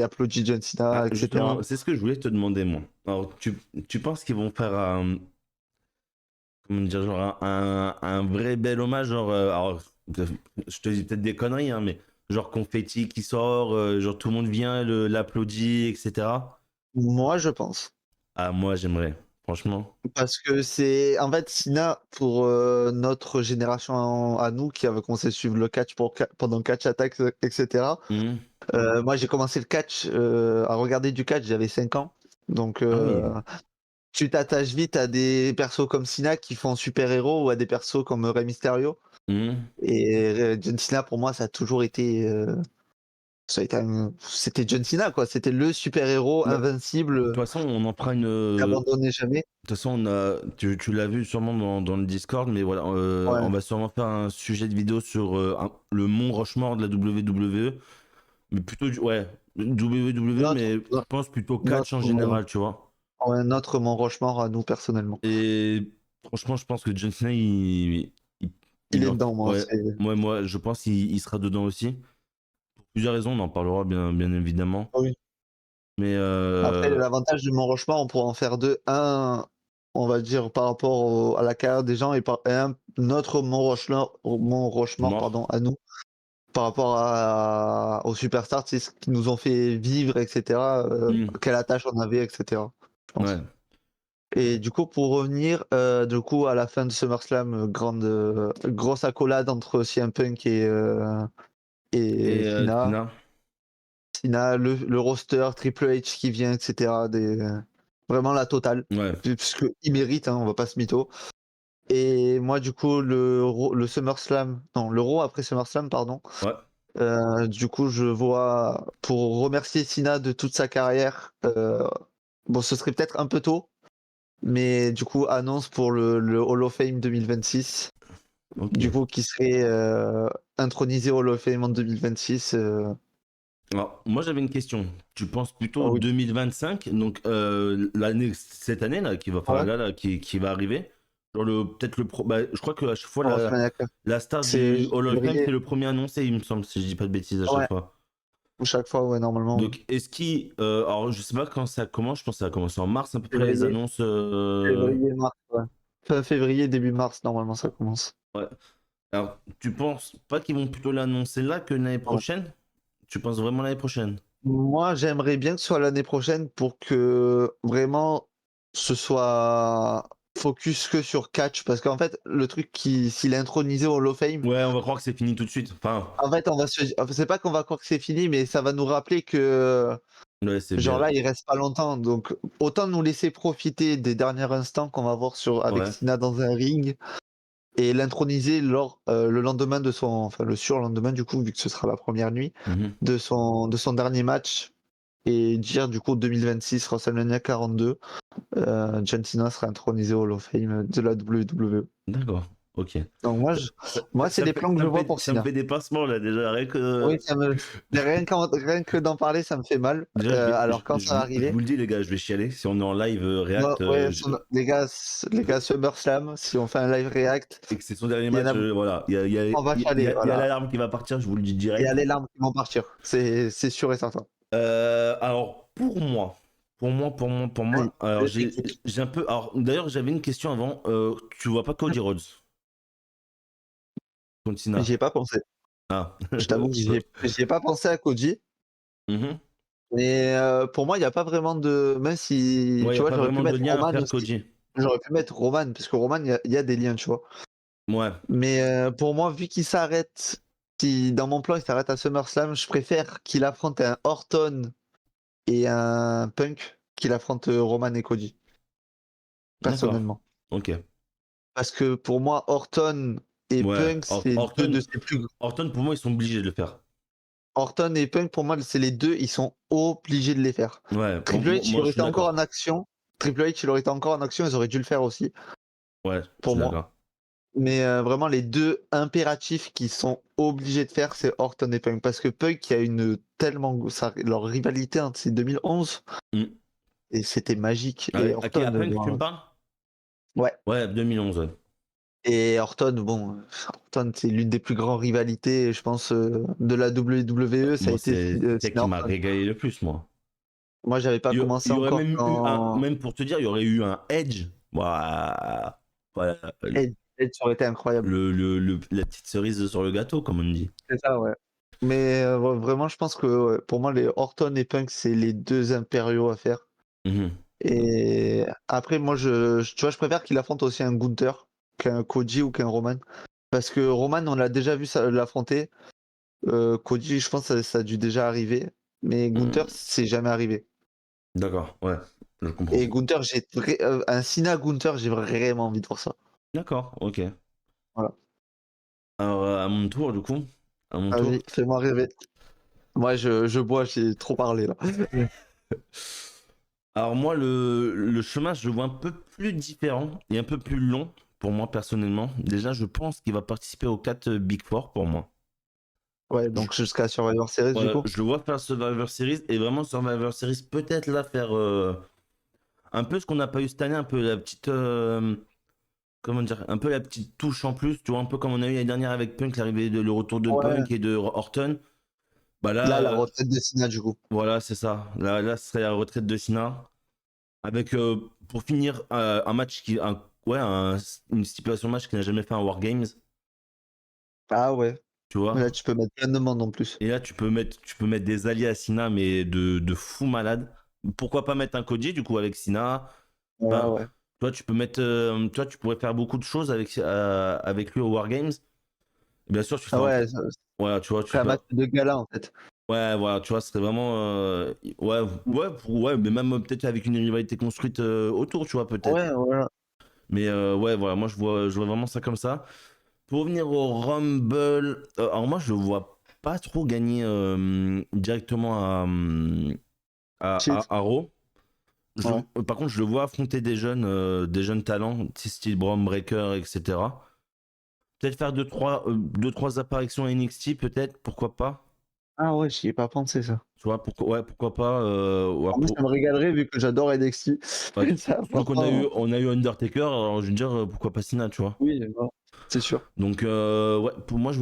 Speaker 2: applaudit John
Speaker 1: Ah,
Speaker 2: Cena,
Speaker 1: justement,
Speaker 2: etc.
Speaker 1: c'est ce que je voulais te demander, moi. Alors, tu penses qu'ils vont faire comment dire, genre un vrai bel hommage, genre, alors, je te dis peut-être des conneries, hein, mais genre confetti qui sort, genre tout le monde vient, l'applaudit, etc.
Speaker 2: Moi, je pense.
Speaker 1: Ah, moi, j'aimerais, franchement.
Speaker 2: Parce que c'est. En fait, Cena, pour notre génération à nous, qui avait commencé à suivre le catch pendant Catch Attack, etc.
Speaker 1: Mhm.
Speaker 2: Moi, j'ai commencé le catch, à regarder du catch, j'avais 5 ans. Donc,
Speaker 1: Ah oui.
Speaker 2: tu t'attaches vite à des persos comme Cena qui font super-héros ou à des persos comme Rey Mysterio.
Speaker 1: Mhm.
Speaker 2: Et John Cena, pour moi, ça a toujours été. C'était John Cena, quoi. C'était le super-héros
Speaker 1: Bah, de
Speaker 2: invincible,
Speaker 1: toute façon, on en fera une.
Speaker 2: qui abandonnait jamais.
Speaker 1: De toute façon, tu l'as vu sûrement dans le Discord, mais voilà,
Speaker 2: Ouais,
Speaker 1: on va sûrement faire un sujet de vidéo sur le Mont Rushmore de la WWE, mais plutôt, ouais, WWE,
Speaker 2: notre,
Speaker 1: mais je pense plutôt catch en
Speaker 2: notre,
Speaker 1: général, tu vois.
Speaker 2: ouais, notre Mont Rochemort à nous, personnellement.
Speaker 1: Et franchement, je pense que John Cena,
Speaker 2: Il est
Speaker 1: en
Speaker 2: dedans, moi.
Speaker 1: ouais, moi, je pense qu'il sera dedans aussi. Pour plusieurs raisons, on en parlera bien évidemment.
Speaker 2: Oui.
Speaker 1: Mais
Speaker 2: Après, l'avantage du Mont Rochemort, on pourra en faire deux. Un, on va dire, par rapport à la carrière des gens, et un, notre Mont Rochemort,
Speaker 1: mort.
Speaker 2: pardon, à nous, par rapport aux superstars, tu sais, ce qu'ils nous ont fait vivre, etc.
Speaker 1: Hmm.
Speaker 2: Quelle attache on avait, etc. Je pense.
Speaker 1: Ouais.
Speaker 2: Et du coup, pour revenir, du coup, à la fin de SummerSlam, grosse accolade entre CM Punk et
Speaker 1: Et
Speaker 2: Cena.
Speaker 1: Tina.
Speaker 2: Cena, le roster, Triple H qui vient, etc. Vraiment la totale.
Speaker 1: Ouais.
Speaker 2: Puisque il mérite, hein, on va pas se mytho. Et moi, du coup, le SummerSlam, non, l'Euro après SummerSlam, pardon.
Speaker 1: Ouais.
Speaker 2: Du coup, je vois, pour remercier Cena de toute sa carrière, bon, ce serait peut-être un peu tôt, mais du coup, annonce pour le Hall of Fame 2026,
Speaker 1: Ok.
Speaker 2: du coup, qui serait intronisé au Hall of Fame en 2026.
Speaker 1: Alors, moi j'avais une question. Tu penses
Speaker 2: Ah
Speaker 1: plutôt
Speaker 2: oui.
Speaker 1: 2025, donc cette année là, qui va, enfin,
Speaker 2: Ouais.
Speaker 1: là, qui va arriver. Genre peut-être bah, je crois que à chaque fois
Speaker 2: En semaine à quatre.
Speaker 1: la star
Speaker 2: C'est
Speaker 1: du Hall of Fame, c'est
Speaker 2: février.
Speaker 1: le premier annoncé, il me semble, si je dis pas de bêtises à chaque
Speaker 2: Ouais.
Speaker 1: fois.
Speaker 2: Chaque fois, ouais, normalement, oui.
Speaker 1: Donc, est-ce qu'il. Alors, je sais pas quand ça commence, je pense que ça va commencer en mars à peu près les
Speaker 2: Février.
Speaker 1: annonces.
Speaker 2: Février, mars, ouais. Fin février, début mars, normalement, ça commence.
Speaker 1: Ouais. Alors, tu penses pas qu'ils vont plutôt l'annoncer là que l'année
Speaker 2: Ouais.
Speaker 1: prochaine? Tu penses vraiment l'année prochaine?
Speaker 2: Moi, j'aimerais bien que ce soit l'année prochaine pour que vraiment ce soit focus que sur catch. Parce qu'en fait, le truc s'il est intronisé au Hall of Fame,
Speaker 1: Ouais, on va croire que c'est fini tout de suite. Enfin,
Speaker 2: en fait, c'est pas qu'on va croire que c'est fini, mais ça va nous rappeler que,
Speaker 1: ouais, c'est
Speaker 2: genre
Speaker 1: bien.
Speaker 2: là, il reste pas longtemps. Donc, autant nous laisser profiter des derniers instants qu'on va voir avec
Speaker 1: Ouais.
Speaker 2: Cena dans un ring et l'introniser le lendemain de son, enfin, le surlendemain, du coup, vu que ce sera la première nuit,
Speaker 1: Mhm.
Speaker 2: de son dernier match. Et dire du coup 2026 WrestleMania 42, John Cena sera intronisé au Hall of Fame de la WWE.
Speaker 1: D'accord. Ok.
Speaker 2: Donc moi, moi c'est
Speaker 1: Ça me
Speaker 2: des
Speaker 1: fait,
Speaker 2: plans que
Speaker 1: ça
Speaker 2: je
Speaker 1: me
Speaker 2: vois
Speaker 1: fait,
Speaker 2: pour
Speaker 1: ça me
Speaker 2: Cena.
Speaker 1: fait des passements là déjà. Rien
Speaker 2: Oui,
Speaker 1: que.
Speaker 2: rien que d'en parler, ça me fait mal.
Speaker 1: Déjà,
Speaker 2: Alors quand ça va
Speaker 1: je
Speaker 2: arriver,
Speaker 1: vous le dis, les gars, je vais chialer. Si on est en live
Speaker 2: moi,
Speaker 1: React
Speaker 2: ouais, les gars SummerSlam, si on fait un live react,
Speaker 1: et que c'est son dernier
Speaker 2: il y en
Speaker 1: match,
Speaker 2: a,
Speaker 1: voilà.
Speaker 2: on va chialer,
Speaker 1: Il y a
Speaker 2: voilà.
Speaker 1: l'alarme qui va partir, je vous le dis
Speaker 2: Il y a
Speaker 1: direct.
Speaker 2: les larmes qui vont partir, c'est sûr et certain.
Speaker 1: Alors, pour
Speaker 2: Allez,
Speaker 1: moi, alors
Speaker 2: je t'écoute.
Speaker 1: j'ai un peu. Alors, d'ailleurs, j'avais une question avant. Tu vois pas Cody Rhodes contre
Speaker 2: J'y
Speaker 1: Cena?
Speaker 2: ai pas pensé.
Speaker 1: Ah.
Speaker 2: Je t'avoue que j'y ai pas pensé à Koji.
Speaker 1: Mhm.
Speaker 2: Mais pour moi, il y a pas vraiment de, même si
Speaker 1: Ouais, il n'y
Speaker 2: tu
Speaker 1: a
Speaker 2: vois,
Speaker 1: pas
Speaker 2: j'aurais pu
Speaker 1: vraiment de
Speaker 2: mettre
Speaker 1: lien à
Speaker 2: Roman
Speaker 1: faire
Speaker 2: aussi.
Speaker 1: Cody.
Speaker 2: J'aurais pu mettre Roman, parce que Roman, il y a des liens, tu vois.
Speaker 1: Ouais,
Speaker 2: Mais pour moi, vu qu'il s'arrête, si dans mon plan, il s'arrête à SummerSlam, je préfère qu'il affronte un Orton et un Punk qu'il affronte Roman et Cody,
Speaker 1: d'accord.
Speaker 2: personnellement.
Speaker 1: Ok.
Speaker 2: Parce que pour moi, Orton et
Speaker 1: Ouais,
Speaker 2: Punk, c'est deux de ses plus.
Speaker 1: Orton, pour moi, ils sont obligés de le faire.
Speaker 2: Orton et Punk, pour moi, c'est les deux, ils sont obligés de les faire.
Speaker 1: Ouais,
Speaker 2: Triple H, il
Speaker 1: moi, je
Speaker 2: aurait
Speaker 1: suis
Speaker 2: été encore
Speaker 1: d'accord.
Speaker 2: en action. Triple H, il aurait été encore en action, ils auraient dû le faire aussi,
Speaker 1: Ouais, je
Speaker 2: pour
Speaker 1: suis
Speaker 2: moi.
Speaker 1: d'accord.
Speaker 2: Mais vraiment, les deux impératifs qu'ils sont obligés de faire, c'est Orton et Punk. Parce que Punk, il y a une tellement. Leur rivalité, hein, c'est 2011,
Speaker 1: Hmm.
Speaker 2: et c'était magique. Et
Speaker 1: À qui, à
Speaker 2: Orton,
Speaker 1: Punk, tu me parles?
Speaker 2: ouais.
Speaker 1: Ouais, 2011. Ouais.
Speaker 2: Et Orton, bon, Orton, c'est l'une des plus grandes rivalités, je pense, de la WWE. Ça a
Speaker 1: Moi,
Speaker 2: été
Speaker 1: c'est celle
Speaker 2: Cena
Speaker 1: qui m'a
Speaker 2: Orton.
Speaker 1: régalé le plus, moi.
Speaker 2: Moi, j'avais pas
Speaker 1: Il
Speaker 2: commencé
Speaker 1: y aurait
Speaker 2: encore
Speaker 1: même eu un,
Speaker 2: quand.
Speaker 1: même pour te dire, il y aurait eu un Edge. Voilà. Voilà,
Speaker 2: Edge aurait été incroyable.
Speaker 1: la petite cerise sur le gâteau, comme on dit.
Speaker 2: C'est ça, ouais. Mais vraiment, je pense que ouais, pour moi, les Orton et Punk, c'est les deux impériaux à faire.
Speaker 1: Mhm.
Speaker 2: Et après, moi, tu vois, je préfère qu'il affronte aussi un Gunther qu'un Koji ou qu'un Roman. Parce que Roman, on l'a déjà vu l'affronter. Koji, je pense que ça a dû déjà arriver. Mais Gunther,
Speaker 1: Mhm.
Speaker 2: c'est jamais arrivé.
Speaker 1: D'accord, ouais, je comprends.
Speaker 2: Et Gunther, un Cena Gunther, j'ai vraiment envie de voir ça.
Speaker 1: D'accord, ok.
Speaker 2: Voilà.
Speaker 1: Alors, à mon tour, du coup. À mon tour.
Speaker 2: Vas-y, fais-moi rêver. Moi, je bois, j'ai trop parlé là.
Speaker 1: Alors, moi, le chemin, je le vois un peu plus différent et un peu plus long pour moi, personnellement. Déjà, je pense qu'il va participer aux 4 Big Four pour moi.
Speaker 2: Ouais,
Speaker 1: Je,
Speaker 2: donc jusqu'à Survivor Series, du
Speaker 1: voilà,
Speaker 2: coup.
Speaker 1: je le vois faire Survivor Series et vraiment Survivor Series, peut-être là, faire un peu ce qu'on n'a pas eu cette année, un peu la petite. Comment dire, un peu la petite touche en plus, tu vois, un peu comme on a eu l'année dernière avec Punk, le retour de
Speaker 2: Ouais.
Speaker 1: Punk et de Orton. Bah
Speaker 2: Là,
Speaker 1: là,
Speaker 2: la retraite de Cena, du coup.
Speaker 1: voilà, c'est ça. Là, ce serait la retraite de Cena. Avec, pour finir, un match ouais, une stipulation match qui n'a jamais fait un War Games,
Speaker 2: Ah ouais.
Speaker 1: tu
Speaker 2: Là,
Speaker 1: vois.
Speaker 2: tu peux mettre plein de monde en plus.
Speaker 1: Et là, tu peux mettre des alliés à Cena, mais de fou malade. Pourquoi pas mettre un Koji, du coup, avec Cena.
Speaker 2: Ouais,
Speaker 1: Enfin,
Speaker 2: ouais.
Speaker 1: toi, tu peux mettre, toi, tu pourrais faire beaucoup de choses avec lui au War Games. Bien sûr, tu
Speaker 2: Ah
Speaker 1: fais un,
Speaker 2: ouais, ça
Speaker 1: voilà, tu vois, tu
Speaker 2: serait un
Speaker 1: fais,
Speaker 2: match de gala, en fait.
Speaker 1: ouais, voilà, tu vois, ce serait vraiment, ouais, ouais, mais même peut-être avec une rivalité construite autour, tu vois, peut-être.
Speaker 2: Ouais, voilà.
Speaker 1: Mais ouais, voilà, moi, je vois vraiment ça comme ça. Pour revenir au Rumble, alors moi, je le vois pas trop gagner directement
Speaker 2: Shit.
Speaker 1: à Raw.
Speaker 2: Ouais.
Speaker 1: Par contre, je le vois affronter des jeunes talents, style Braun Breaker, etc. Peut-être faire deux, trois apparitions à NXT, peut-être, pourquoi pas.
Speaker 2: Ah ouais, j'y ai pas pensé ça.
Speaker 1: Tu vois, pourquoi pas. Ouais,
Speaker 2: Alors moi, ça me régalerait vu que j'adore NXT.
Speaker 1: ouais,
Speaker 2: Ça,
Speaker 1: surtout qu'on a eu,
Speaker 2: franchement,
Speaker 1: on a eu Undertaker, alors je veux dire, pourquoi pas Cena, tu vois.
Speaker 2: oui, voilà, c'est sûr.
Speaker 1: Donc, ouais, pour moi,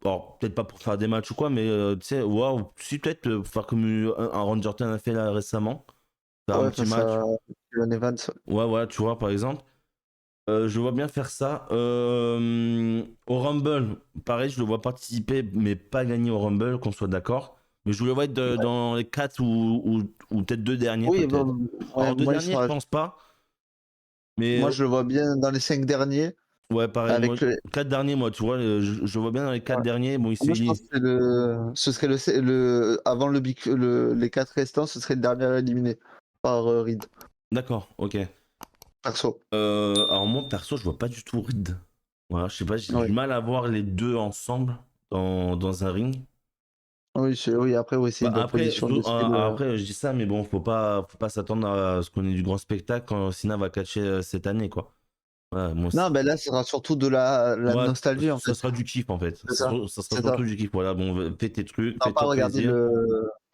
Speaker 1: alors peut-être pas pour faire des matchs ou quoi, mais tu sais, waouh, si peut-être faire comme un Randy Orton a fait là récemment, faire un
Speaker 2: Ouais,
Speaker 1: petit
Speaker 2: face
Speaker 1: match.
Speaker 2: à Kevin Evans.
Speaker 1: Ouais, voilà, tu vois, par exemple. Je vois bien faire ça. Au Rumble, pareil, je le vois participer, mais pas gagner au Rumble, qu'on soit d'accord. Mais je le vois être dans les 4 ou peut-être 2 derniers,
Speaker 2: Oui,
Speaker 1: peut-être.
Speaker 2: bon, ouais,
Speaker 1: Alors, 2
Speaker 2: moi, il
Speaker 1: derniers, je
Speaker 2: sera.
Speaker 1: pense pas. Mais
Speaker 2: Moi, je le vois bien dans les 5 derniers
Speaker 1: ouais, pareil, moi,
Speaker 2: avec le.
Speaker 1: 4 derniers, moi, tu vois, je le vois bien dans les 4
Speaker 2: Ouais.
Speaker 1: derniers. Bon,
Speaker 2: Moi, je pense que ce serait avant les 4 restants, ce serait le dernier à éliminer par Reed,
Speaker 1: D'accord, ok.
Speaker 2: perso.
Speaker 1: Alors, moi, perso, je vois pas du tout Reed. Voilà, je sais pas, j'ai du
Speaker 2: Ouais.
Speaker 1: mal à voir les deux ensemble dans un ring.
Speaker 2: Oui, oui, après, oui, c'est
Speaker 1: Bah
Speaker 2: une bonne
Speaker 1: après,
Speaker 2: position de style.
Speaker 1: après, je dis ça, mais bon, faut pas s'attendre à ce qu'on ait du grand spectacle quand Sina va catcher cette année, quoi. Ouais, moi,
Speaker 2: Non, ben là, ce sera surtout de la
Speaker 1: ouais,
Speaker 2: nostalgie, en
Speaker 1: ça
Speaker 2: fait.
Speaker 1: sera du kiff, en fait.
Speaker 2: C'est ça.
Speaker 1: Ça sera
Speaker 2: C'est ça.
Speaker 1: surtout du kiff. Voilà, bon, fais tes trucs,
Speaker 2: Faudra pas
Speaker 1: fais-toi
Speaker 2: regarder
Speaker 1: plaisir.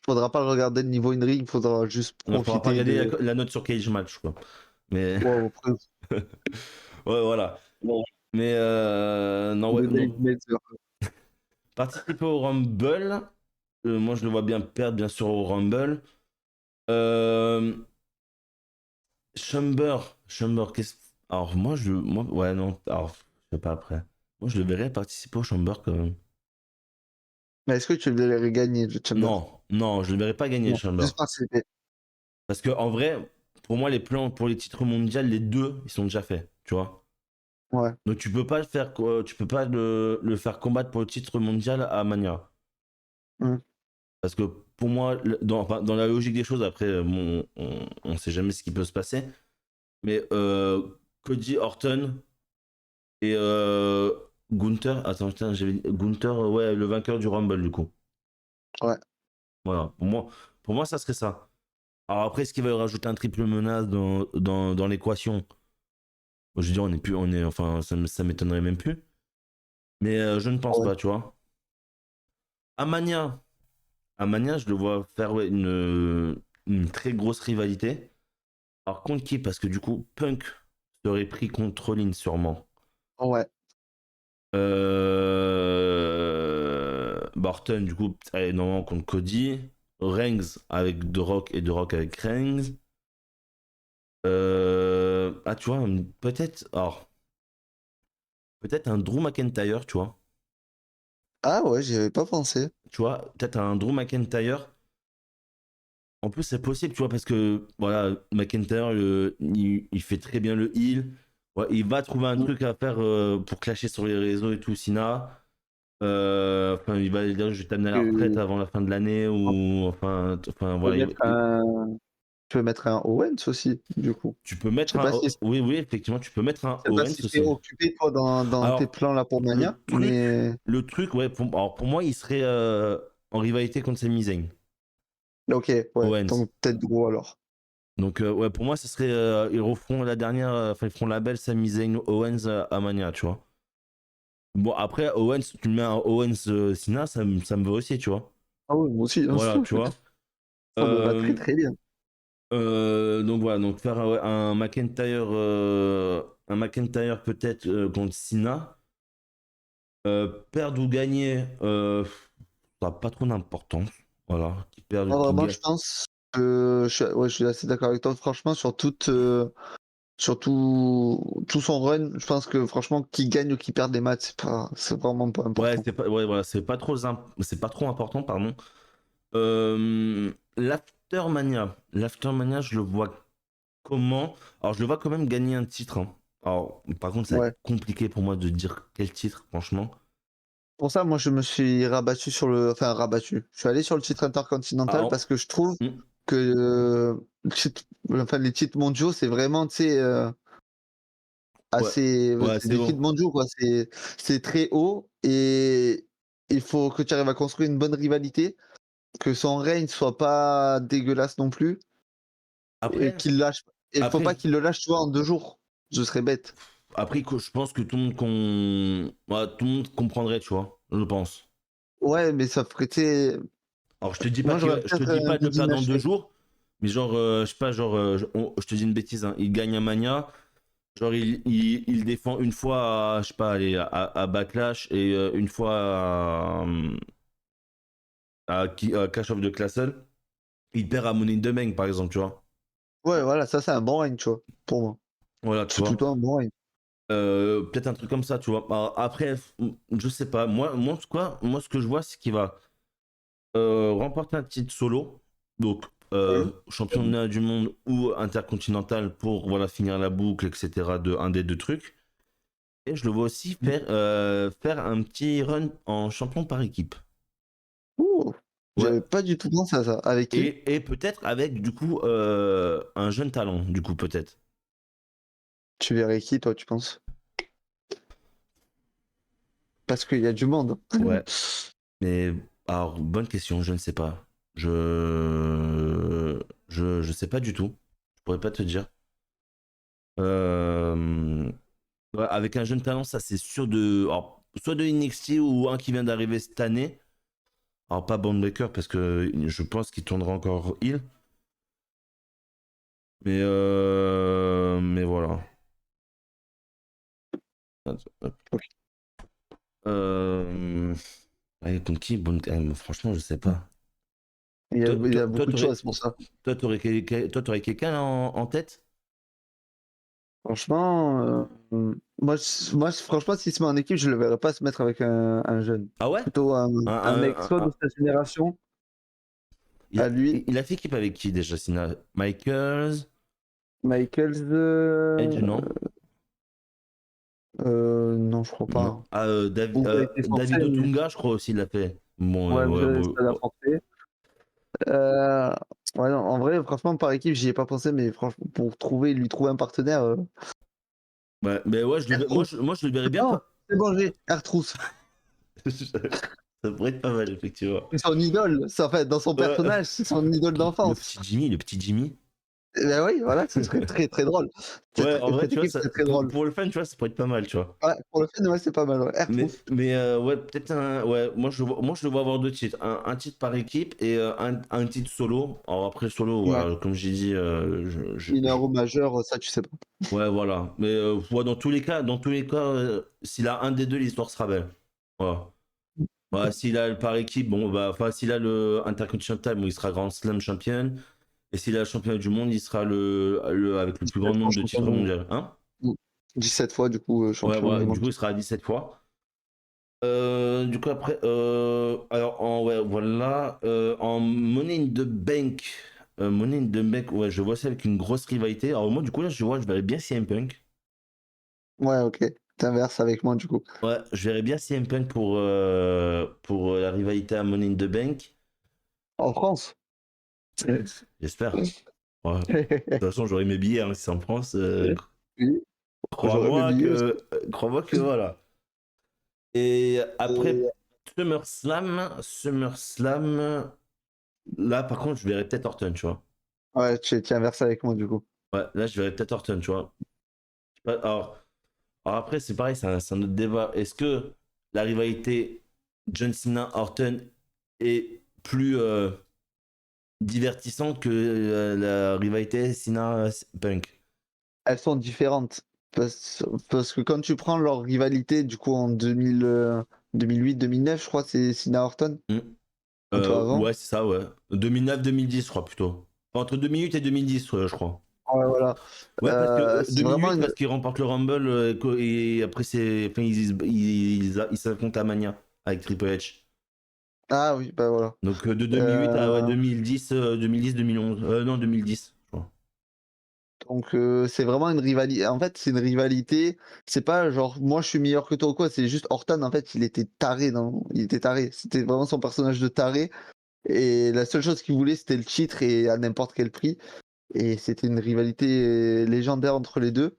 Speaker 2: faudra pas le regarder le niveau in-ring, il faudra juste
Speaker 1: Il faudra pas
Speaker 2: profiter
Speaker 1: regarder
Speaker 2: de.
Speaker 1: la note sur Cage Match, quoi. Mais,
Speaker 2: Wow, après,
Speaker 1: ouais, voilà.
Speaker 2: bon,
Speaker 1: Mais, non, ouais,
Speaker 2: de Dave
Speaker 1: non.
Speaker 2: Meltzer.
Speaker 1: Participer au Rumble, moi, je le vois bien perdre, bien sûr, au Rumble. Euh, Chamber, qu'est-ce. Alors, ouais, non, alors, je sais pas après. Moi, je le verrais participer au Chamber quand même.
Speaker 2: Mais est-ce que tu le verrais gagner, le Chamber?
Speaker 1: Non, non, je le verrais pas gagner le
Speaker 2: Non,
Speaker 1: Chamber.
Speaker 2: juste participer.
Speaker 1: Parce que, en vrai, pour moi, les plans pour les titres mondiaux, les deux, ils sont déjà faits, tu vois.
Speaker 2: Ouais.
Speaker 1: Donc, tu peux pas le faire, tu peux pas le faire combattre pour le titre mondial à Mania.
Speaker 2: Mm.
Speaker 1: Parce que, pour moi, enfin, dans la logique des choses, après, on sait jamais ce qui peut se passer. Mais Cody Orton, et Gunther, attends, putain, j'avais dit Gunther, ouais, le vainqueur du Rumble, du coup.
Speaker 2: Ouais.
Speaker 1: Voilà, pour moi, ça serait ça. Alors après, est-ce qu'il va rajouter un triple menace dans l'équation? Je veux dire, enfin, ça m'étonnerait même plus. Mais je ne pense
Speaker 2: Ouais.
Speaker 1: pas, tu vois. Amania, Amania, je le vois faire ouais, une très grosse rivalité. Alors contre qui? Parce que du coup, Punk serait pris contre Rollins sûrement.
Speaker 2: Ouais.
Speaker 1: Barton, du coup, normalement contre Cody. Reigns avec The Rock et The Rock avec Reigns. Ah, tu vois, peut-être un Drew McIntyre, tu vois.
Speaker 2: Ah ouais, j'y avais pas pensé.
Speaker 1: Tu vois, peut-être un Drew McIntyre. En plus, c'est possible, tu vois, parce que voilà, McIntyre, il fait très bien le heal. Ouais, il va trouver un
Speaker 2: Mm.
Speaker 1: truc à faire pour clasher sur les réseaux et tout, Sina. Enfin, il va dire je vais t'amener à la retraite
Speaker 2: Tu
Speaker 1: avant la fin de l'année ou enfin
Speaker 2: peux
Speaker 1: voilà.
Speaker 2: mettre tu peux mettre un Owens aussi, du coup.
Speaker 1: Tu peux
Speaker 2: Je
Speaker 1: mettre
Speaker 2: sais pas si
Speaker 1: oui, oui, effectivement, tu peux mettre un
Speaker 2: je sais pas
Speaker 1: Owens
Speaker 2: si c'est
Speaker 1: aussi.
Speaker 2: occupé toi dans tes
Speaker 1: Alors,
Speaker 2: plans là pour
Speaker 1: le
Speaker 2: Mania,
Speaker 1: truc,
Speaker 2: mais
Speaker 1: le truc, ouais, alors pour moi, il serait en rivalité contre Sami Zayn,
Speaker 2: ok, ouais,
Speaker 1: Owens.
Speaker 2: donc peut-être gros alors.
Speaker 1: Donc, ouais, pour moi, ce serait, ils referont la dernière, enfin, ils feront la belle Sami Zayn Owens à Mania, tu vois. Bon, après, Owens, tu mets un Owens Cena, ça me va aussi, tu vois.
Speaker 2: Ah oui, moi aussi, hein.
Speaker 1: Voilà, tu vois.
Speaker 2: Ça me va très
Speaker 1: Euh,
Speaker 2: très bien.
Speaker 1: donc voilà, donc faire ouais, un McIntyre peut-être contre Cena. Perdre ou gagner, ça n'a pas trop d'importance. Voilà, qui perd ou
Speaker 2: Moi
Speaker 1: qui
Speaker 2: vraiment,
Speaker 1: gagne.
Speaker 2: je pense que ouais, je suis assez d'accord avec toi. Franchement, sur tout son run, je pense que franchement, qui gagne ou qui perd des matchs, c'est vraiment pas
Speaker 1: Ouais,
Speaker 2: important.
Speaker 1: ouais, voilà, c'est pas trop important, pardon. L'Aftermania, je le vois comment? Alors, je le vois quand même gagner un titre, hein. Alors, par contre, ça va
Speaker 2: Ouais.
Speaker 1: être compliqué pour moi de dire quel titre, franchement.
Speaker 2: Pour ça, moi, je me suis rabattu enfin rabattu. Je suis allé sur le titre intercontinental parce
Speaker 1: Alors,
Speaker 2: que je trouve
Speaker 1: hmm,
Speaker 2: que enfin, les titres mondiaux, c'est vraiment, tu sais,
Speaker 1: ouais,
Speaker 2: assez,
Speaker 1: ouais,
Speaker 2: c'est
Speaker 1: c'est
Speaker 2: des titres
Speaker 1: bon.
Speaker 2: mondiaux, quoi. C'est très haut et il faut que tu arrives à construire une bonne rivalité, que son règne soit pas dégueulasse non plus et
Speaker 1: Après,
Speaker 2: qu'il lâche. Et il faut
Speaker 1: après,
Speaker 2: pas qu'il le lâche, tu vois, en 2 jours. Je serais bête.
Speaker 1: je pense que tout le monde comprendrait, tu vois, je pense.
Speaker 2: Ouais, mais ça ferait, tu sais,
Speaker 1: Alors, je te dis pas
Speaker 2: moi j'aurais
Speaker 1: je te
Speaker 2: peut-être
Speaker 1: dis pas de le
Speaker 2: Body
Speaker 1: perdre dans 2
Speaker 2: Machine.
Speaker 1: jours, mais genre, je sais pas, genre, je te dis une bêtise, hein, il gagne un Mania, genre, il défend une fois à, je sais pas, allez, à Backlash et une fois à Clash of the Castle. Il perd à Money in the Bank, par exemple, tu vois.
Speaker 2: Ouais, voilà, ça c'est un bon règne, tu vois, pour moi.
Speaker 1: Voilà, tu
Speaker 2: C'est
Speaker 1: vois.
Speaker 2: plutôt un bon règne.
Speaker 1: Peut-être un truc comme ça, tu vois. Alors, après, je sais pas. Moi, ce que je vois, c'est qu'il va remporter un titre solo. Donc,
Speaker 2: Ouais.
Speaker 1: championnat du monde ou intercontinental pour voilà, finir la boucle, etc. de un des deux trucs. Et je le vois aussi faire un petit run en champion par équipe.
Speaker 2: Ouh,
Speaker 1: Ouais.
Speaker 2: j'avais pas du tout pensé à ça. Avec qui?
Speaker 1: Et peut-être avec, du coup, un jeune talent, du coup, peut-être.
Speaker 2: Tu verrais qui, toi, tu penses? Parce qu'il y a du monde.
Speaker 1: Ouais. Mais alors, bonne question, je ne sais pas. Je sais pas du tout. Je pourrais pas te dire. Euh, ouais, avec un jeune talent, ça c'est sûr de. Alors, soit de NXT ou un qui vient d'arriver cette année. Alors, pas Bond Breaker parce que je pense qu'il tournera encore heel. Mais voilà.
Speaker 2: Ok.
Speaker 1: Ouais, contre qui franchement, je sais pas.
Speaker 2: Il y a beaucoup de choses pour ça.
Speaker 1: T'aurais quelqu'un là en tête?
Speaker 2: Franchement, franchement, s'il se met en équipe, je le verrais pas se mettre avec un jeune.
Speaker 1: Ah ouais?
Speaker 2: Plutôt
Speaker 1: Un,
Speaker 2: un mec
Speaker 1: un-
Speaker 2: soit de
Speaker 1: un-
Speaker 2: sa génération,
Speaker 1: Il
Speaker 2: à
Speaker 1: a,
Speaker 2: lui,
Speaker 1: il a fait équipe avec qui déjà, Sina? Michaels,
Speaker 2: Michaels,
Speaker 1: Edge, non?
Speaker 2: non, je crois pas,
Speaker 1: Non.
Speaker 2: hein.
Speaker 1: Ah,
Speaker 2: Ou il a été forcé,
Speaker 1: David
Speaker 2: mais
Speaker 1: Otunga, je crois aussi, il l'a fait. Bon,
Speaker 2: ouais,
Speaker 1: ouais, bon.
Speaker 2: ça l'a forcé. Euh, ouais, non, en vrai, franchement, par équipe, j'y ai pas pensé, mais franchement, pour lui trouver un partenaire,
Speaker 1: Ouais, mais ouais,
Speaker 2: R-Truth.
Speaker 1: moi, je le verrais bien
Speaker 2: Non,
Speaker 1: quoi.
Speaker 2: c'est bon, j'ai R-Truth.
Speaker 1: Ça pourrait être pas mal, effectivement.
Speaker 2: C'est son idole. En fait, dans son
Speaker 1: Ouais.
Speaker 2: personnage, c'est son idole d'enfance.
Speaker 1: Le petit Jimmy.
Speaker 2: Eh ben oui, voilà, ce serait très très drôle.
Speaker 1: Ouais, en vrai,
Speaker 2: Cette
Speaker 1: tu vois,
Speaker 2: équipe serait très drôle.
Speaker 1: pour le fan, tu vois, ça pourrait être pas mal, tu vois.
Speaker 2: Ouais, pour le film, ouais, c'est pas mal. Ouais. R-Truth.
Speaker 1: Ouais, peut-être un. Ouais, moi, je le vois avoir deux titres. Un titre par équipe et un titre solo. Alors après, solo,
Speaker 2: Ouais.
Speaker 1: voilà, comme j'ai dit,
Speaker 2: Mineur ou majeur, ça, tu sais pas.
Speaker 1: ouais, voilà. Mais ouais, dans tous les cas, s'il a un des deux, l'histoire sera belle. Voilà. Ouais, s'il a le par équipe, bon, bah, enfin, s'il a le Intercontinental, bon, il sera Grand Slam champion. Et s'il a le championnat du monde, il sera avec le plus grand
Speaker 2: 17 fois
Speaker 1: nombre de
Speaker 2: champion
Speaker 1: titres
Speaker 2: du monde.
Speaker 1: mondiaux. Hein?
Speaker 2: 17 fois, du coup,
Speaker 1: Ouais,
Speaker 2: champion du
Speaker 1: voilà, du
Speaker 2: monde.
Speaker 1: coup, il sera à 17 fois. Du coup, après, alors, ouais, voilà. En Money in the Bank, Money in the Bank, ouais, je vois ça avec une grosse rivalité. Alors, moi, du coup, là, je verrais bien CM Punk.
Speaker 2: Ouais, ok. T'inverses avec moi, du coup.
Speaker 1: Ouais, je verrais bien CM Punk pour la rivalité à Money in the Bank.
Speaker 2: En France.
Speaker 1: J'espère. Ouais. De toute façon, j'aurai mes billets, hein, si c'est en France.
Speaker 2: Oui, j'aurais mes billets aussi.
Speaker 1: Crois-moi que voilà. Et après
Speaker 2: Et-
Speaker 1: SummerSlam, là, par contre, je verrais peut-être Orton, tu vois.
Speaker 2: Ouais, tu inverses avec moi, du coup.
Speaker 1: Ouais, là, je verrais peut-être Orton, tu vois. Alors après, c'est pareil, c'est un autre débat. Est-ce que la rivalité John Cena-Orton est plus divertissante que la rivalité Cena-Punk?
Speaker 2: Elles sont différentes. Parce que quand tu prends leur rivalité, du coup, en 2008-2009, je crois, c'est Cena Orton,
Speaker 1: Hmm.
Speaker 2: un peu avant.
Speaker 1: Ouais, c'est ça, ouais. 2009-2010, je crois, plutôt. Enfin, entre 2008 et 2010, je crois.
Speaker 2: Ouais, voilà.
Speaker 1: Ouais, parce que
Speaker 2: C'est vraiment
Speaker 1: 2008,
Speaker 2: une.
Speaker 1: parce qu'ils remportent le Rumble et après, enfin, ils s'affrontent à Mania avec Triple H.
Speaker 2: Ah oui, bah voilà.
Speaker 1: Donc de 2008 à ouais,
Speaker 2: Euh,
Speaker 1: 2010-2011. Non, 2010, je crois.
Speaker 2: donc c'est vraiment une rivalité. En fait, c'est une rivalité. C'est pas genre moi je suis meilleur que toi ou quoi. C'est juste Orton. En fait, il était taré. Il était taré. C'était vraiment son personnage de taré. Et la seule chose qu'il voulait, c'était le titre et à n'importe quel prix. Et c'était une rivalité légendaire entre les deux.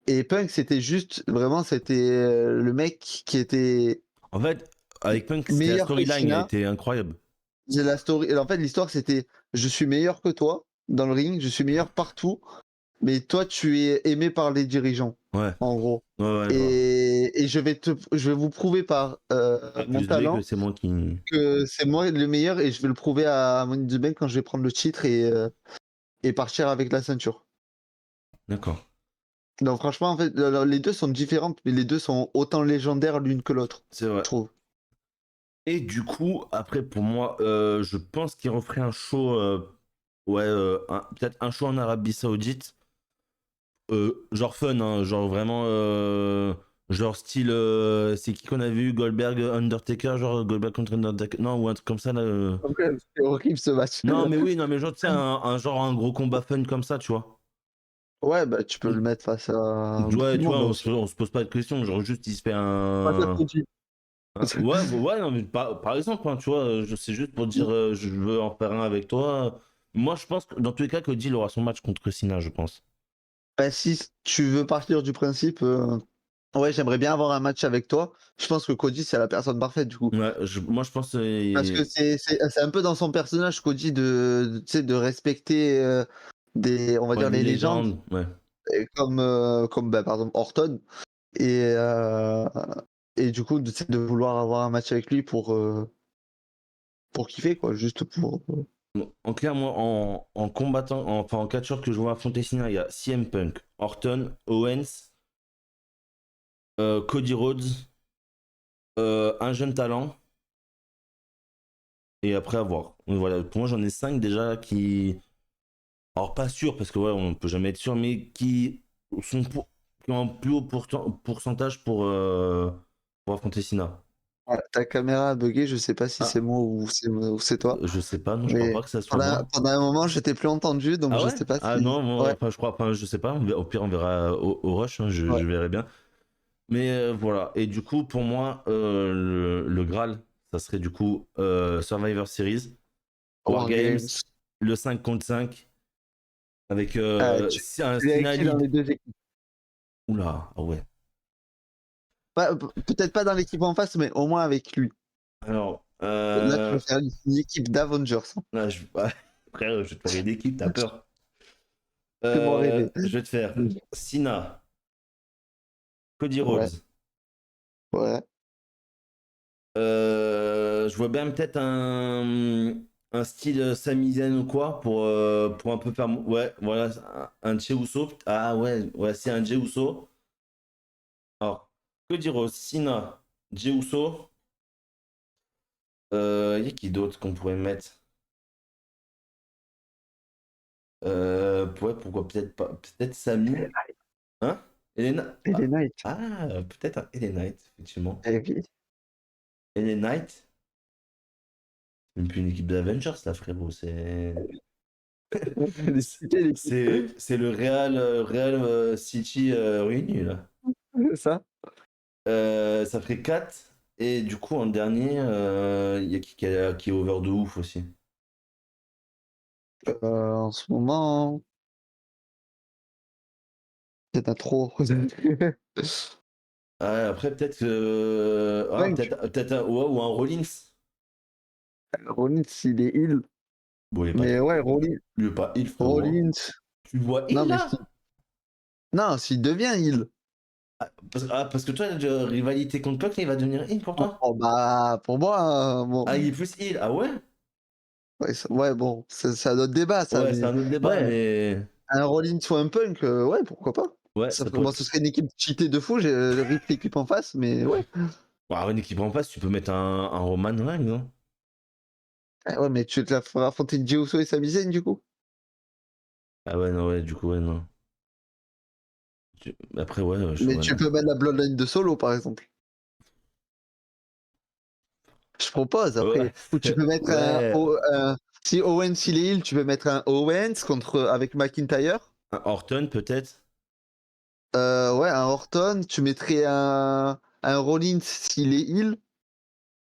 Speaker 2: Et Punk, c'était juste, vraiment, c'était le mec qui était
Speaker 1: En fait, avec Punk, c'était la
Speaker 2: meilleur que
Speaker 1: storyline, elle
Speaker 2: Cena.
Speaker 1: était incroyable.
Speaker 2: C'est la story. Et en fait, l'histoire, c'était je suis meilleur que toi dans le ring, je suis meilleur partout, mais toi, tu es aimé par les dirigeants.
Speaker 1: Ouais,
Speaker 2: en gros.
Speaker 1: ouais, ouais, je vois.
Speaker 2: Et je vais vous prouver par mon
Speaker 1: Accuse B que
Speaker 2: talent
Speaker 1: c'est moi qui.
Speaker 2: que c'est moi le meilleur et je vais le prouver à Money in the Bank quand je vais prendre le titre et partir avec la ceinture.
Speaker 1: D'accord.
Speaker 2: Donc franchement, en fait, les deux sont différents, mais les deux sont autant légendaires l'une que l'autre,
Speaker 1: C'est
Speaker 2: je
Speaker 1: vrai.
Speaker 2: trouve.
Speaker 1: Et du coup, après, pour moi, je pense qu'il referait un show, ouais, peut-être un show en Arabie Saoudite, genre fun, hein, genre vraiment, genre style, c'est qui qu'on a vu, Goldberg, Undertaker, genre Goldberg contre Undertaker, non, ou un truc comme ça, là.
Speaker 2: Donc, c'est horrible ce match.
Speaker 1: Non, mais oui, non, mais genre, tu sais, genre un gros combat fun comme ça, tu vois.
Speaker 2: Ouais, bah tu peux le mettre face à beaucoup
Speaker 1: Ouais,
Speaker 2: de
Speaker 1: tu vois,
Speaker 2: monde
Speaker 1: on
Speaker 2: aussi.
Speaker 1: se pose pas de questions, genre juste il se fait
Speaker 2: Face à
Speaker 1: un.
Speaker 2: Koji.
Speaker 1: Ouais, ouais, non, mais par exemple, hein, tu vois, c'est juste pour dire je veux en faire un avec toi. Moi, je pense que dans tous les cas, Cody il aura son match contre Cena, je pense.
Speaker 2: Bah, si tu veux partir du principe, ouais, j'aimerais bien avoir un match avec toi. Je pense que Cody, c'est la personne parfaite du coup.
Speaker 1: Ouais, moi, je pense
Speaker 2: Parce que c'est un peu dans son personnage, Cody, tu sais, de respecter on va
Speaker 1: ouais,
Speaker 2: dire,
Speaker 1: les
Speaker 2: les légendes,
Speaker 1: légendes, ouais.
Speaker 2: et comme bah, par exemple Orton. Et, euh, et du coup, de vouloir avoir un match avec lui pour kiffer, quoi, juste pour.
Speaker 1: Bon, en clair, moi, en combattant, enfin en catcheur que je vois affronter Cena, il y a CM Punk, Orton, Owens, Cody Rhodes, un jeune talent, et après à voir. Donc, voilà, pour moi, j'en ai 5 déjà qui. Alors, pas sûr, parce que ouais, on peut jamais être sûr, mais sont qui ont un plus haut pourcentage pour affronter Sina.
Speaker 2: Ouais, ta caméra a bugué, je sais pas si c'est
Speaker 1: Ah,
Speaker 2: moi ou c'est toi.
Speaker 1: je sais pas, non, je crois
Speaker 2: Mais
Speaker 1: pas que ça soit moi.
Speaker 2: pendant un moment, je t'ai plus entendu, donc
Speaker 1: Ah
Speaker 2: je
Speaker 1: ouais?
Speaker 2: sais pas
Speaker 1: Ah
Speaker 2: si.
Speaker 1: non,
Speaker 2: Ouais,
Speaker 1: enfin, je crois pas, je sais pas. Au pire, on verra au rush, hein,
Speaker 2: ouais.
Speaker 1: je verrai bien. Mais voilà. Et du coup, pour moi, le Graal, ça serait du coup Survivor Series, War
Speaker 2: War
Speaker 1: Games,
Speaker 2: Games.
Speaker 1: le 5 contre 5, avec un
Speaker 2: Tu es avec
Speaker 1: Cena
Speaker 2: qui dans
Speaker 1: lead.
Speaker 2: les deux équipes?
Speaker 1: Oula, ah ouais.
Speaker 2: Peut-être pas dans l'équipe en face, mais au moins avec lui.
Speaker 1: Alors,
Speaker 2: Là, tu vas faire une équipe d'Avengers, hein.
Speaker 1: là, frère, je vais te faire une équipe, t'as peur.
Speaker 2: Fais-moi rêver.
Speaker 1: Je vais te faire Sina, Cody
Speaker 2: Ouais,
Speaker 1: Rhodes.
Speaker 2: ouais.
Speaker 1: Je vois bien peut-être un style Sami Zayn ou quoi pour un peu faire. Ouais, voilà, un Jey Uso. Ah ouais, ouais, c'est un Jey Uso. Alors, Cody Rhodes, Sina, Jey Uso. Y a qui d'autre qu'on pourrait mettre? Ouais, pourquoi peut-être pas. Peut-être Sami. Hein? Elena.
Speaker 2: Et les Knights.
Speaker 1: Ah, peut-être un Elena Knight, effectivement.
Speaker 2: Eh oui.
Speaker 1: Elena Knight. C'est même plus une équipe d'Avengers, là, frérot.
Speaker 2: Les cités, l'équipe.
Speaker 1: C'est le Real City réuni, là.
Speaker 2: C'est ça.
Speaker 1: Ça ferait 4. Et du coup, en dernier, il y a qui est over de ouf aussi.
Speaker 2: En ce moment, il y en a trop.
Speaker 1: Ah, après, peut-être
Speaker 2: Punk.
Speaker 1: peut-être ouais, ou un Rollins.
Speaker 2: Rollins, il est heal.
Speaker 1: Bon, il est pas
Speaker 2: Mais
Speaker 1: trop.
Speaker 2: ouais, Rollins.
Speaker 1: Il est pas il, frérot.
Speaker 2: Rollins.
Speaker 1: Tu le vois
Speaker 2: Non,
Speaker 1: il
Speaker 2: mais
Speaker 1: là?
Speaker 2: non, s'il devient heal.
Speaker 1: Parce que toi, la rivalité contre Puck, il va devenir il pour toi?
Speaker 2: Oh, bah, pour moi, bon.
Speaker 1: Ah, il est plus il. Ah ouais?
Speaker 2: Ouais, ouais, bon, c'est un autre débat, ça,
Speaker 1: Ouais, c'est
Speaker 2: mais
Speaker 1: un autre débat,
Speaker 2: ouais,
Speaker 1: mais.
Speaker 2: un Rollins ou un Punk, ouais, pourquoi pas.
Speaker 1: Ouais,
Speaker 2: Ça
Speaker 1: ça
Speaker 2: ferait,
Speaker 1: pourrait
Speaker 2: bon, ce
Speaker 1: être.
Speaker 2: serait une équipe cheatée de fou, j'ai le rip l'équipe en face, mais ouais.
Speaker 1: Bon, une équipe en face, tu peux mettre un Roman Reigns, non?
Speaker 2: Ah ouais, mais tu te la feras affronter Jey Uso et Sami Zayn, du coup.
Speaker 1: Ah ouais, non, ouais, du coup, ouais, non. Après, ouais,
Speaker 2: Mais tu
Speaker 1: voilà.
Speaker 2: peux mettre la Bloodline de Solo, par exemple. Je propose,
Speaker 1: Ouais,
Speaker 2: après. Ou tu peux mettre
Speaker 1: ouais.
Speaker 2: si Owens il est heal, tu peux mettre un Owens avec McIntyre.
Speaker 1: Un Orton, peut-être.
Speaker 2: Ouais, un Orton. Tu mettrais un Rollins s'il est heal.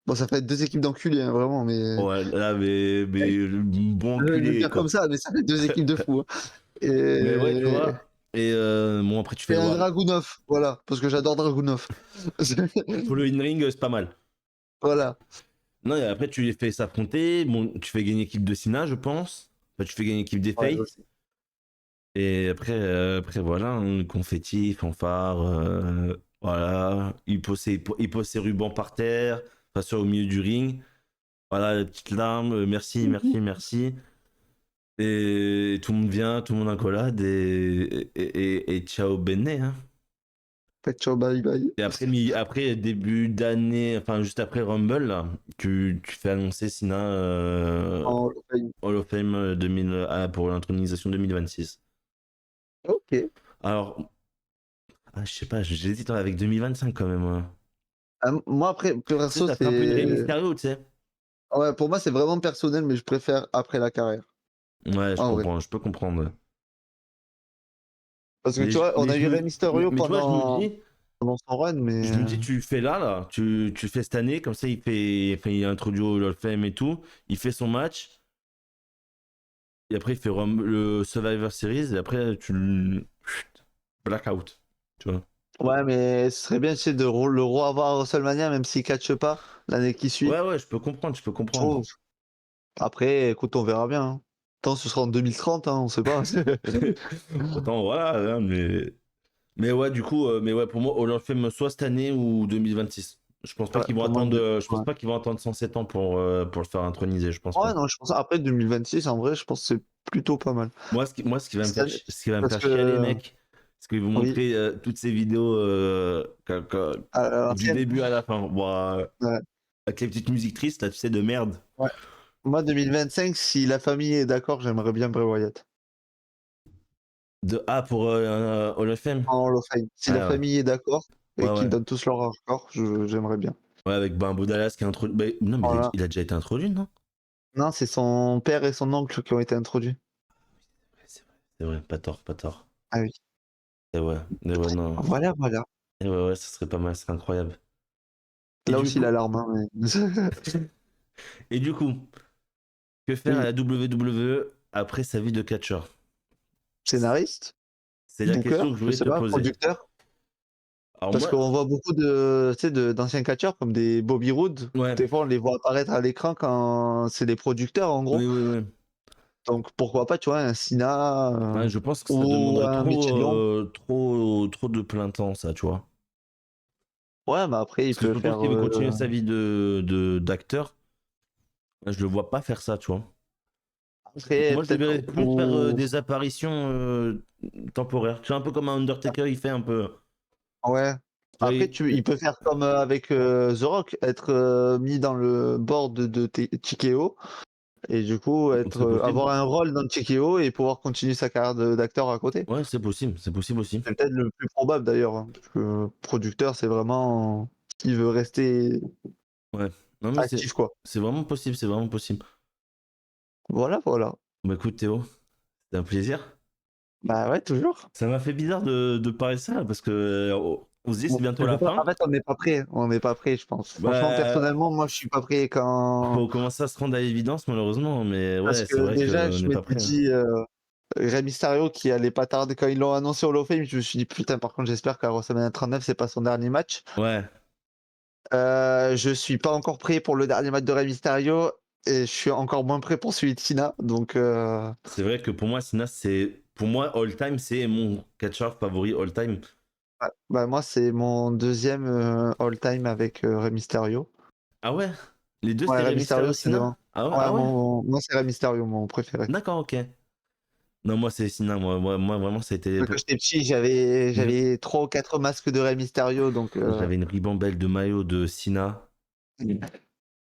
Speaker 2: Bon, ça fait deux équipes d'enculés, hein, vraiment, mais.
Speaker 1: Ouais, là, mais bon
Speaker 2: Je vais le
Speaker 1: enculé,
Speaker 2: dire comme
Speaker 1: quoi.
Speaker 2: ça, mais ça fait deux équipes de fous, hein.
Speaker 1: Mais ouais, tu
Speaker 2: Et,
Speaker 1: vois. Et bon, après, tu fais
Speaker 2: et
Speaker 1: le
Speaker 2: un
Speaker 1: War.
Speaker 2: Dragunov, voilà, parce que j'adore Dragunov.
Speaker 1: Pour le in-ring, c'est pas mal.
Speaker 2: Voilà.
Speaker 1: Non, et après, tu les fais s'affronter. Bon, tu fais gagner l'équipe de Sina, je pense. Enfin, tu fais gagner l'équipe des
Speaker 2: Ouais,
Speaker 1: Fates.
Speaker 2: aussi.
Speaker 1: Et après voilà, hein, confetti, fanfare, voilà. Il pose ses rubans par terre, enfin sur au milieu du ring. Voilà, les petites larmes, merci, merci, merci. Et tout le monde vient, tout le monde accolade et ciao benne, hein.
Speaker 2: Faites ciao, bye bye.
Speaker 1: Et après, après début d'année, enfin juste après Rumble, là, tu fais annoncer Sina
Speaker 2: En-
Speaker 1: Hall of Fame 2000, pour l'intronisation 2026.
Speaker 2: Ok.
Speaker 1: Alors, je sais pas, j'hésite avec 2025 quand même, hein.
Speaker 2: Moi, après,
Speaker 1: Tu sais,
Speaker 2: perso,
Speaker 1: ça fait un peu une Rey
Speaker 2: c'est.
Speaker 1: Mysterio, tu sais.
Speaker 2: Ouais, pour moi, c'est vraiment personnel, mais je préfère après la carrière.
Speaker 1: Ouais, je
Speaker 2: En vrai.
Speaker 1: comprends, je peux comprendre.
Speaker 2: Parce que tu vois, on
Speaker 1: Mais
Speaker 2: a eu Rey Mysterio
Speaker 1: mais tu vois,
Speaker 2: pendant son run, mais.
Speaker 1: je me dis, tu le fais là, tu le fais cette année, comme ça il introduit au Hall of Fame et tout, il fait son match, et après il fait le Survivor Series, et après tu le blackout, tu vois.
Speaker 2: Ouais, mais ce serait bien, tu sais, de le revoir à WrestleMania, même s'il catche pas l'année qui suit.
Speaker 1: Ouais, ouais, je peux comprendre, je peux
Speaker 2: Je
Speaker 1: comprendre.
Speaker 2: trouve. Après, écoute, on verra bien, hein. Tant ce sera en 2030, hein, on sait pas.
Speaker 1: Autant, voilà, hein, mais ouais, du coup, mais ouais, pour moi, Hall of Fame soit cette année ou 2026. Je pense pas
Speaker 2: Ouais,
Speaker 1: qu'ils vont
Speaker 2: pour moi,
Speaker 1: attendre, je pense
Speaker 2: ouais.
Speaker 1: pas qu'ils vont attendre 107 ans pour le faire introniser, je pense
Speaker 2: Ouais,
Speaker 1: pas.
Speaker 2: non, je pense après 2026, en vrai, je pense que c'est plutôt pas mal.
Speaker 1: Moi, ce qui va me faire, ce qui va me
Speaker 2: Parce
Speaker 1: faire chialer,
Speaker 2: que,
Speaker 1: mec, c'est qu'ils vont
Speaker 2: oui,
Speaker 1: montrer toutes ces vidéos
Speaker 2: à
Speaker 1: du
Speaker 2: l'ancienne.
Speaker 1: début à la fin. Bon,
Speaker 2: Ouais.
Speaker 1: avec les petites musiques tristes, là, tu sais, de merde.
Speaker 2: Ouais. Moi, 2025, si la famille est d'accord, j'aimerais bien Bray Wyatt
Speaker 1: De A pour Hall of Fame.
Speaker 2: en Hall of Fame. Si
Speaker 1: Ouais,
Speaker 2: la
Speaker 1: ouais.
Speaker 2: famille est d'accord et
Speaker 1: Ouais,
Speaker 2: qu'ils
Speaker 1: ouais.
Speaker 2: donnent tous leur accord, j'aimerais bien.
Speaker 1: Ouais, avec Bambo Dallas qui est introduit. Non, mais
Speaker 2: Voilà.
Speaker 1: il a déjà été introduit, non?
Speaker 2: Non, c'est son père et son oncle qui ont été introduits.
Speaker 1: Ouais, c'est vrai, pas tort, pas tort.
Speaker 2: Ah oui.
Speaker 1: Et ouais, non.
Speaker 2: Voilà, voilà.
Speaker 1: Et ouais, ouais, ça serait pas mal, ce serait incroyable. Et
Speaker 2: Là
Speaker 1: du
Speaker 2: aussi
Speaker 1: coup,
Speaker 2: l'alarme, hein, mais...
Speaker 1: et du coup, que faire à
Speaker 2: Oui.
Speaker 1: la WWE après sa vie de catcheur?
Speaker 2: Scénariste,
Speaker 1: C'est la
Speaker 2: booker,
Speaker 1: question que je
Speaker 2: je
Speaker 1: voulais
Speaker 2: sais
Speaker 1: te
Speaker 2: pas,
Speaker 1: poser.
Speaker 2: producteur.
Speaker 1: Alors
Speaker 2: Parce
Speaker 1: moi,
Speaker 2: qu'on voit beaucoup de, tu sais, d'anciens catcheurs comme des Bobby Roode.
Speaker 1: ouais,
Speaker 2: Des fois, on les voit apparaître à l'écran quand c'est des producteurs, en gros.
Speaker 1: oui, oui, oui.
Speaker 2: Donc pourquoi pas, tu vois, un Cena
Speaker 1: Ouais, je pense que ça
Speaker 2: ou
Speaker 1: demanderait
Speaker 2: un
Speaker 1: trop,
Speaker 2: Michelin.
Speaker 1: trop de plein temps, ça, tu vois.
Speaker 2: Ouais, mais après, il
Speaker 1: Parce que
Speaker 2: peut
Speaker 1: surtout
Speaker 2: faire.
Speaker 1: s'il veut continuer sa vie d'acteur, je le vois pas faire ça, tu vois.
Speaker 2: Après,
Speaker 1: Moi, je le
Speaker 2: peut-être.
Speaker 1: verrais plus faire des apparitions temporaires. Tu vois, un peu comme un Undertaker, il fait un peu.
Speaker 2: Ouais.
Speaker 1: Tu vois,
Speaker 2: Après, il peut faire comme avec The Rock, être mis dans le board de TKO et du coup être,
Speaker 1: c'est possible.
Speaker 2: avoir un rôle dans TKO et pouvoir continuer sa carrière d'acteur à côté.
Speaker 1: Ouais, c'est possible aussi.
Speaker 2: C'est peut-être le plus probable d'ailleurs, hein, parce que producteur, c'est vraiment il veut rester
Speaker 1: Ouais. Non, mais
Speaker 2: actif, quoi.
Speaker 1: c'est vraiment possible, c'est vraiment possible.
Speaker 2: Voilà, voilà.
Speaker 1: Bah écoute, Théo, c'était un plaisir.
Speaker 2: Bah ouais, toujours.
Speaker 1: Ça m'a fait bizarre de parler de ça, parce que on se dit, c'est
Speaker 2: Bon,
Speaker 1: bientôt
Speaker 2: je sais
Speaker 1: la
Speaker 2: pas,
Speaker 1: fin.
Speaker 2: en fait, on n'est pas prêt. On n'est pas prêt, je pense. Franchement,
Speaker 1: Bah,
Speaker 2: personnellement, moi, je suis pas prêt quand.
Speaker 1: faut commencer à se rendre à l'évidence, malheureusement, mais
Speaker 2: Parce
Speaker 1: ouais, c'est
Speaker 2: que
Speaker 1: vrai
Speaker 2: déjà,
Speaker 1: qu'on
Speaker 2: je
Speaker 1: n'est pas
Speaker 2: m'étais
Speaker 1: prêt, hein.
Speaker 2: dit, Rey Mysterio qui allait pas tarder quand ils l'ont annoncé au Hall of Fame, je me suis dit putain, par contre, j'espère qu'à WrestleMania 39, c'est pas son dernier match.
Speaker 1: Ouais,
Speaker 2: Je suis pas encore prêt pour le dernier match de Rey Mysterio et je suis encore moins prêt pour celui de Cena. Donc,
Speaker 1: c'est vrai que pour moi, Sina, c'est. Pour moi, all time, c'est mon catcheur favori all time.
Speaker 2: ouais. Bah, moi, c'est mon deuxième all-time avec Rey Mysterio.
Speaker 1: Ah ouais? Les deux,
Speaker 2: Ouais,
Speaker 1: c'était
Speaker 2: Rey
Speaker 1: Rey
Speaker 2: Mysterio,
Speaker 1: Mysterio
Speaker 2: c'est devant.
Speaker 1: Sina? Ah ouais?
Speaker 2: Ouais,
Speaker 1: Ah ouais?
Speaker 2: moi, c'est Rey Mysterio, mon préféré.
Speaker 1: D'accord, ok. Non, moi, c'est Sina. Moi, vraiment, ça a été.
Speaker 2: Quand j'étais petit,
Speaker 1: Une-
Speaker 2: j'avais 3 ou 4 masques de Rey Mysterio, donc.
Speaker 1: J'avais une ribambelle de maillot de Sina.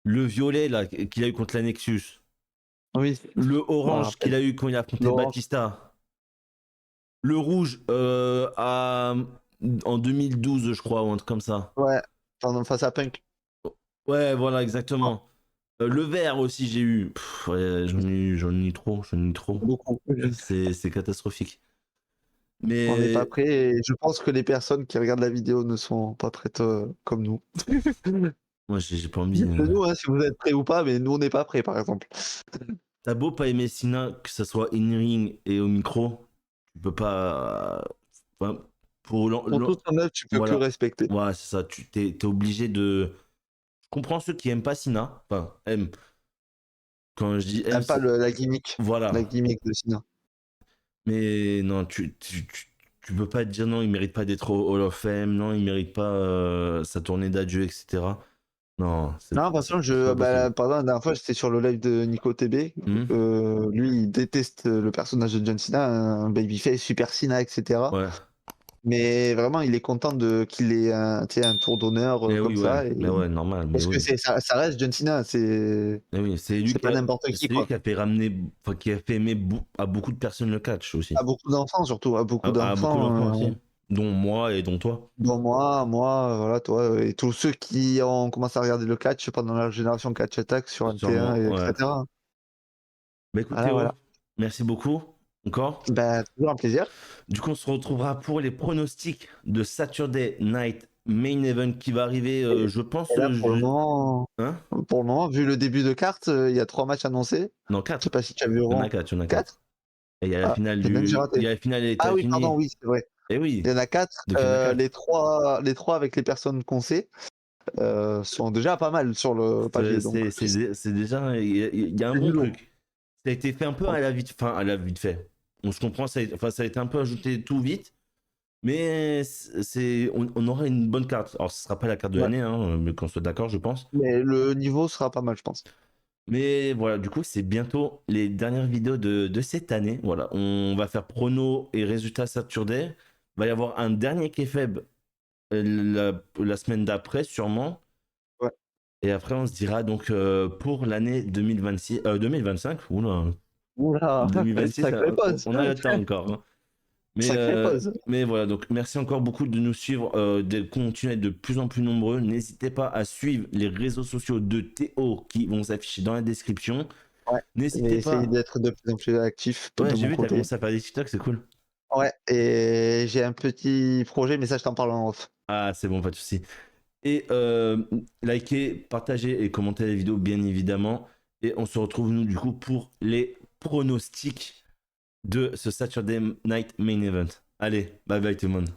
Speaker 1: Le violet, là, qu'il a eu contre la Nexus.
Speaker 2: Oui,
Speaker 1: Le
Speaker 2: je me
Speaker 1: orange qu'il
Speaker 2: rappelle.
Speaker 1: a eu quand il a affronté
Speaker 2: L'orange.
Speaker 1: Batista. Le rouge en 2012, je crois, ou un truc comme ça.
Speaker 2: Ouais, face à Punk.
Speaker 1: Ouais, voilà, exactement. Le vert aussi, j'ai eu. Ouais, j'en ai eu trop, j'en ai eu trop.
Speaker 2: Beaucoup.
Speaker 1: C'est catastrophique.
Speaker 2: On n'est pas
Speaker 1: Mais
Speaker 2: prêt et je pense que les personnes qui regardent la vidéo ne sont pas prêtes comme nous.
Speaker 1: moi, j'ai pas envie.
Speaker 2: Dites-le-nous hein, si vous êtes prêts ou pas, mais nous on n'est pas prêts par exemple.
Speaker 1: T'as beau pas aimer Sina, que ce soit in-ring et au micro, tu peux pas. Enfin, pour
Speaker 2: Pour tout son œuvre, tu peux que
Speaker 1: voilà.
Speaker 2: respecter.
Speaker 1: Voilà, c'est ça. T'es obligé de. Je comprends ceux qui aiment pas Sina. Enfin, aiment. Quand je dis aime,
Speaker 2: T'aimes pas
Speaker 1: c'est.
Speaker 2: la gimmick. La
Speaker 1: Voilà.
Speaker 2: gimmick de Cena.
Speaker 1: Mais non, tu peux pas te dire non, il mérite pas d'être au Hall of Fame, non, il mérite pas sa tournée d'adieu, etc. Non,
Speaker 2: Non, de toute façon,
Speaker 1: c'est pas possible.
Speaker 2: par exemple, la dernière fois, j'étais sur le live de Nico TB.
Speaker 1: Hmm.
Speaker 2: Lui, il déteste le personnage de John Cena, un babyface, Super Cena, etc.
Speaker 1: Ouais.
Speaker 2: Mais vraiment, il est content qu'il ait tu sais, un tour d'honneur
Speaker 1: Mais
Speaker 2: comme
Speaker 1: oui, ouais.
Speaker 2: ça.
Speaker 1: Mais ouais, normal, mais
Speaker 2: Parce que
Speaker 1: oui.
Speaker 2: ça reste John Cena,
Speaker 1: Mais oui,
Speaker 2: c'est pas n'importe qui,
Speaker 1: c'est lui
Speaker 2: quoi.
Speaker 1: qui a fait ramener, enfin, qui a fait aimer à beaucoup de personnes le catch aussi.
Speaker 2: À beaucoup d'enfants, surtout, à beaucoup
Speaker 1: À beaucoup d'enfants
Speaker 2: d'enfants.
Speaker 1: aussi. Dont moi et dont toi.
Speaker 2: Dont moi, voilà, toi, et tous ceux qui ont commencé à regarder le catch pendant la génération Catch Attack sur NT1,
Speaker 1: Sûrement,
Speaker 2: et
Speaker 1: ouais.
Speaker 2: etc.
Speaker 1: Bah écoute
Speaker 2: Voilà,
Speaker 1: Théo,
Speaker 2: voilà.
Speaker 1: merci beaucoup encore.
Speaker 2: Bah, toujours un plaisir.
Speaker 1: Du coup, on se retrouvera pour les pronostics de Saturday Night Main Event qui va arriver,
Speaker 2: Et,
Speaker 1: je pense,
Speaker 2: et là,
Speaker 1: hein?
Speaker 2: pour le moment, vu le début de carte, il y a 3 matchs annoncés.
Speaker 1: Non,
Speaker 2: Je sais
Speaker 1: 4.
Speaker 2: pas si tu as vu au
Speaker 1: Il y en a
Speaker 2: rang.
Speaker 1: 4, il y en a 4.
Speaker 2: 4?
Speaker 1: Et il y a la
Speaker 2: Ah,
Speaker 1: finale
Speaker 2: peut-être que j'ai raté.
Speaker 1: il y a la finale des
Speaker 2: Ah oui, pardon,
Speaker 1: États-Unis.
Speaker 2: oui, c'est vrai.
Speaker 1: Eh
Speaker 2: Il y
Speaker 1: oui,
Speaker 2: en a 4.
Speaker 1: donc il y en a 4.
Speaker 2: Les trois avec les personnes qu'on sait sont déjà pas mal sur le papier. Donc,
Speaker 1: C'est déjà, il y a un
Speaker 2: c'est du
Speaker 1: bon
Speaker 2: lourd.
Speaker 1: truc. Ça a été fait un peu à la vite, enfin, à la vite fait. On se comprend, enfin, ça a été un peu ajouté tout vite. Mais on aura une bonne carte. Alors, ce sera pas la carte de
Speaker 2: Ouais.
Speaker 1: l'année, hein, mais qu'on soit d'accord, je pense.
Speaker 2: Mais le niveau sera pas mal, je pense.
Speaker 1: Mais voilà, du coup, c'est bientôt les dernières vidéos de cette année. Voilà, on va faire prono et résultats Saturday. Il va y avoir un dernier Kefeb la semaine d'après, sûrement.
Speaker 2: Ouais.
Speaker 1: Et après, on se dira donc pour l'année 2025. Oula,
Speaker 2: Oula,
Speaker 1: 2026,
Speaker 2: sacrée pause.
Speaker 1: on a le temps encore, hein.
Speaker 2: Sacrée pause.
Speaker 1: Mais voilà, donc merci encore beaucoup de nous suivre, de continuer à être de plus en plus nombreux. N'hésitez pas à suivre les réseaux sociaux de Théo qui vont s'afficher dans la description.
Speaker 2: Ouais. Et
Speaker 1: N'hésitez
Speaker 2: essayer
Speaker 1: pas.
Speaker 2: d'être de plus en plus actif
Speaker 1: Ouais,
Speaker 2: de
Speaker 1: j'ai
Speaker 2: mon
Speaker 1: vu, t'as
Speaker 2: côté.
Speaker 1: commencé à faire des TikTok, c'est cool.
Speaker 2: Ouais, et j'ai un petit projet, mais ça, je t'en parle en off.
Speaker 1: Ah, c'est bon, pas de souci. Et likez, partagez et commentez la vidéo, bien évidemment. Et on se retrouve, nous, du coup, pour les pronostics de ce Saturday Night Main Event. Allez, bye bye tout le monde.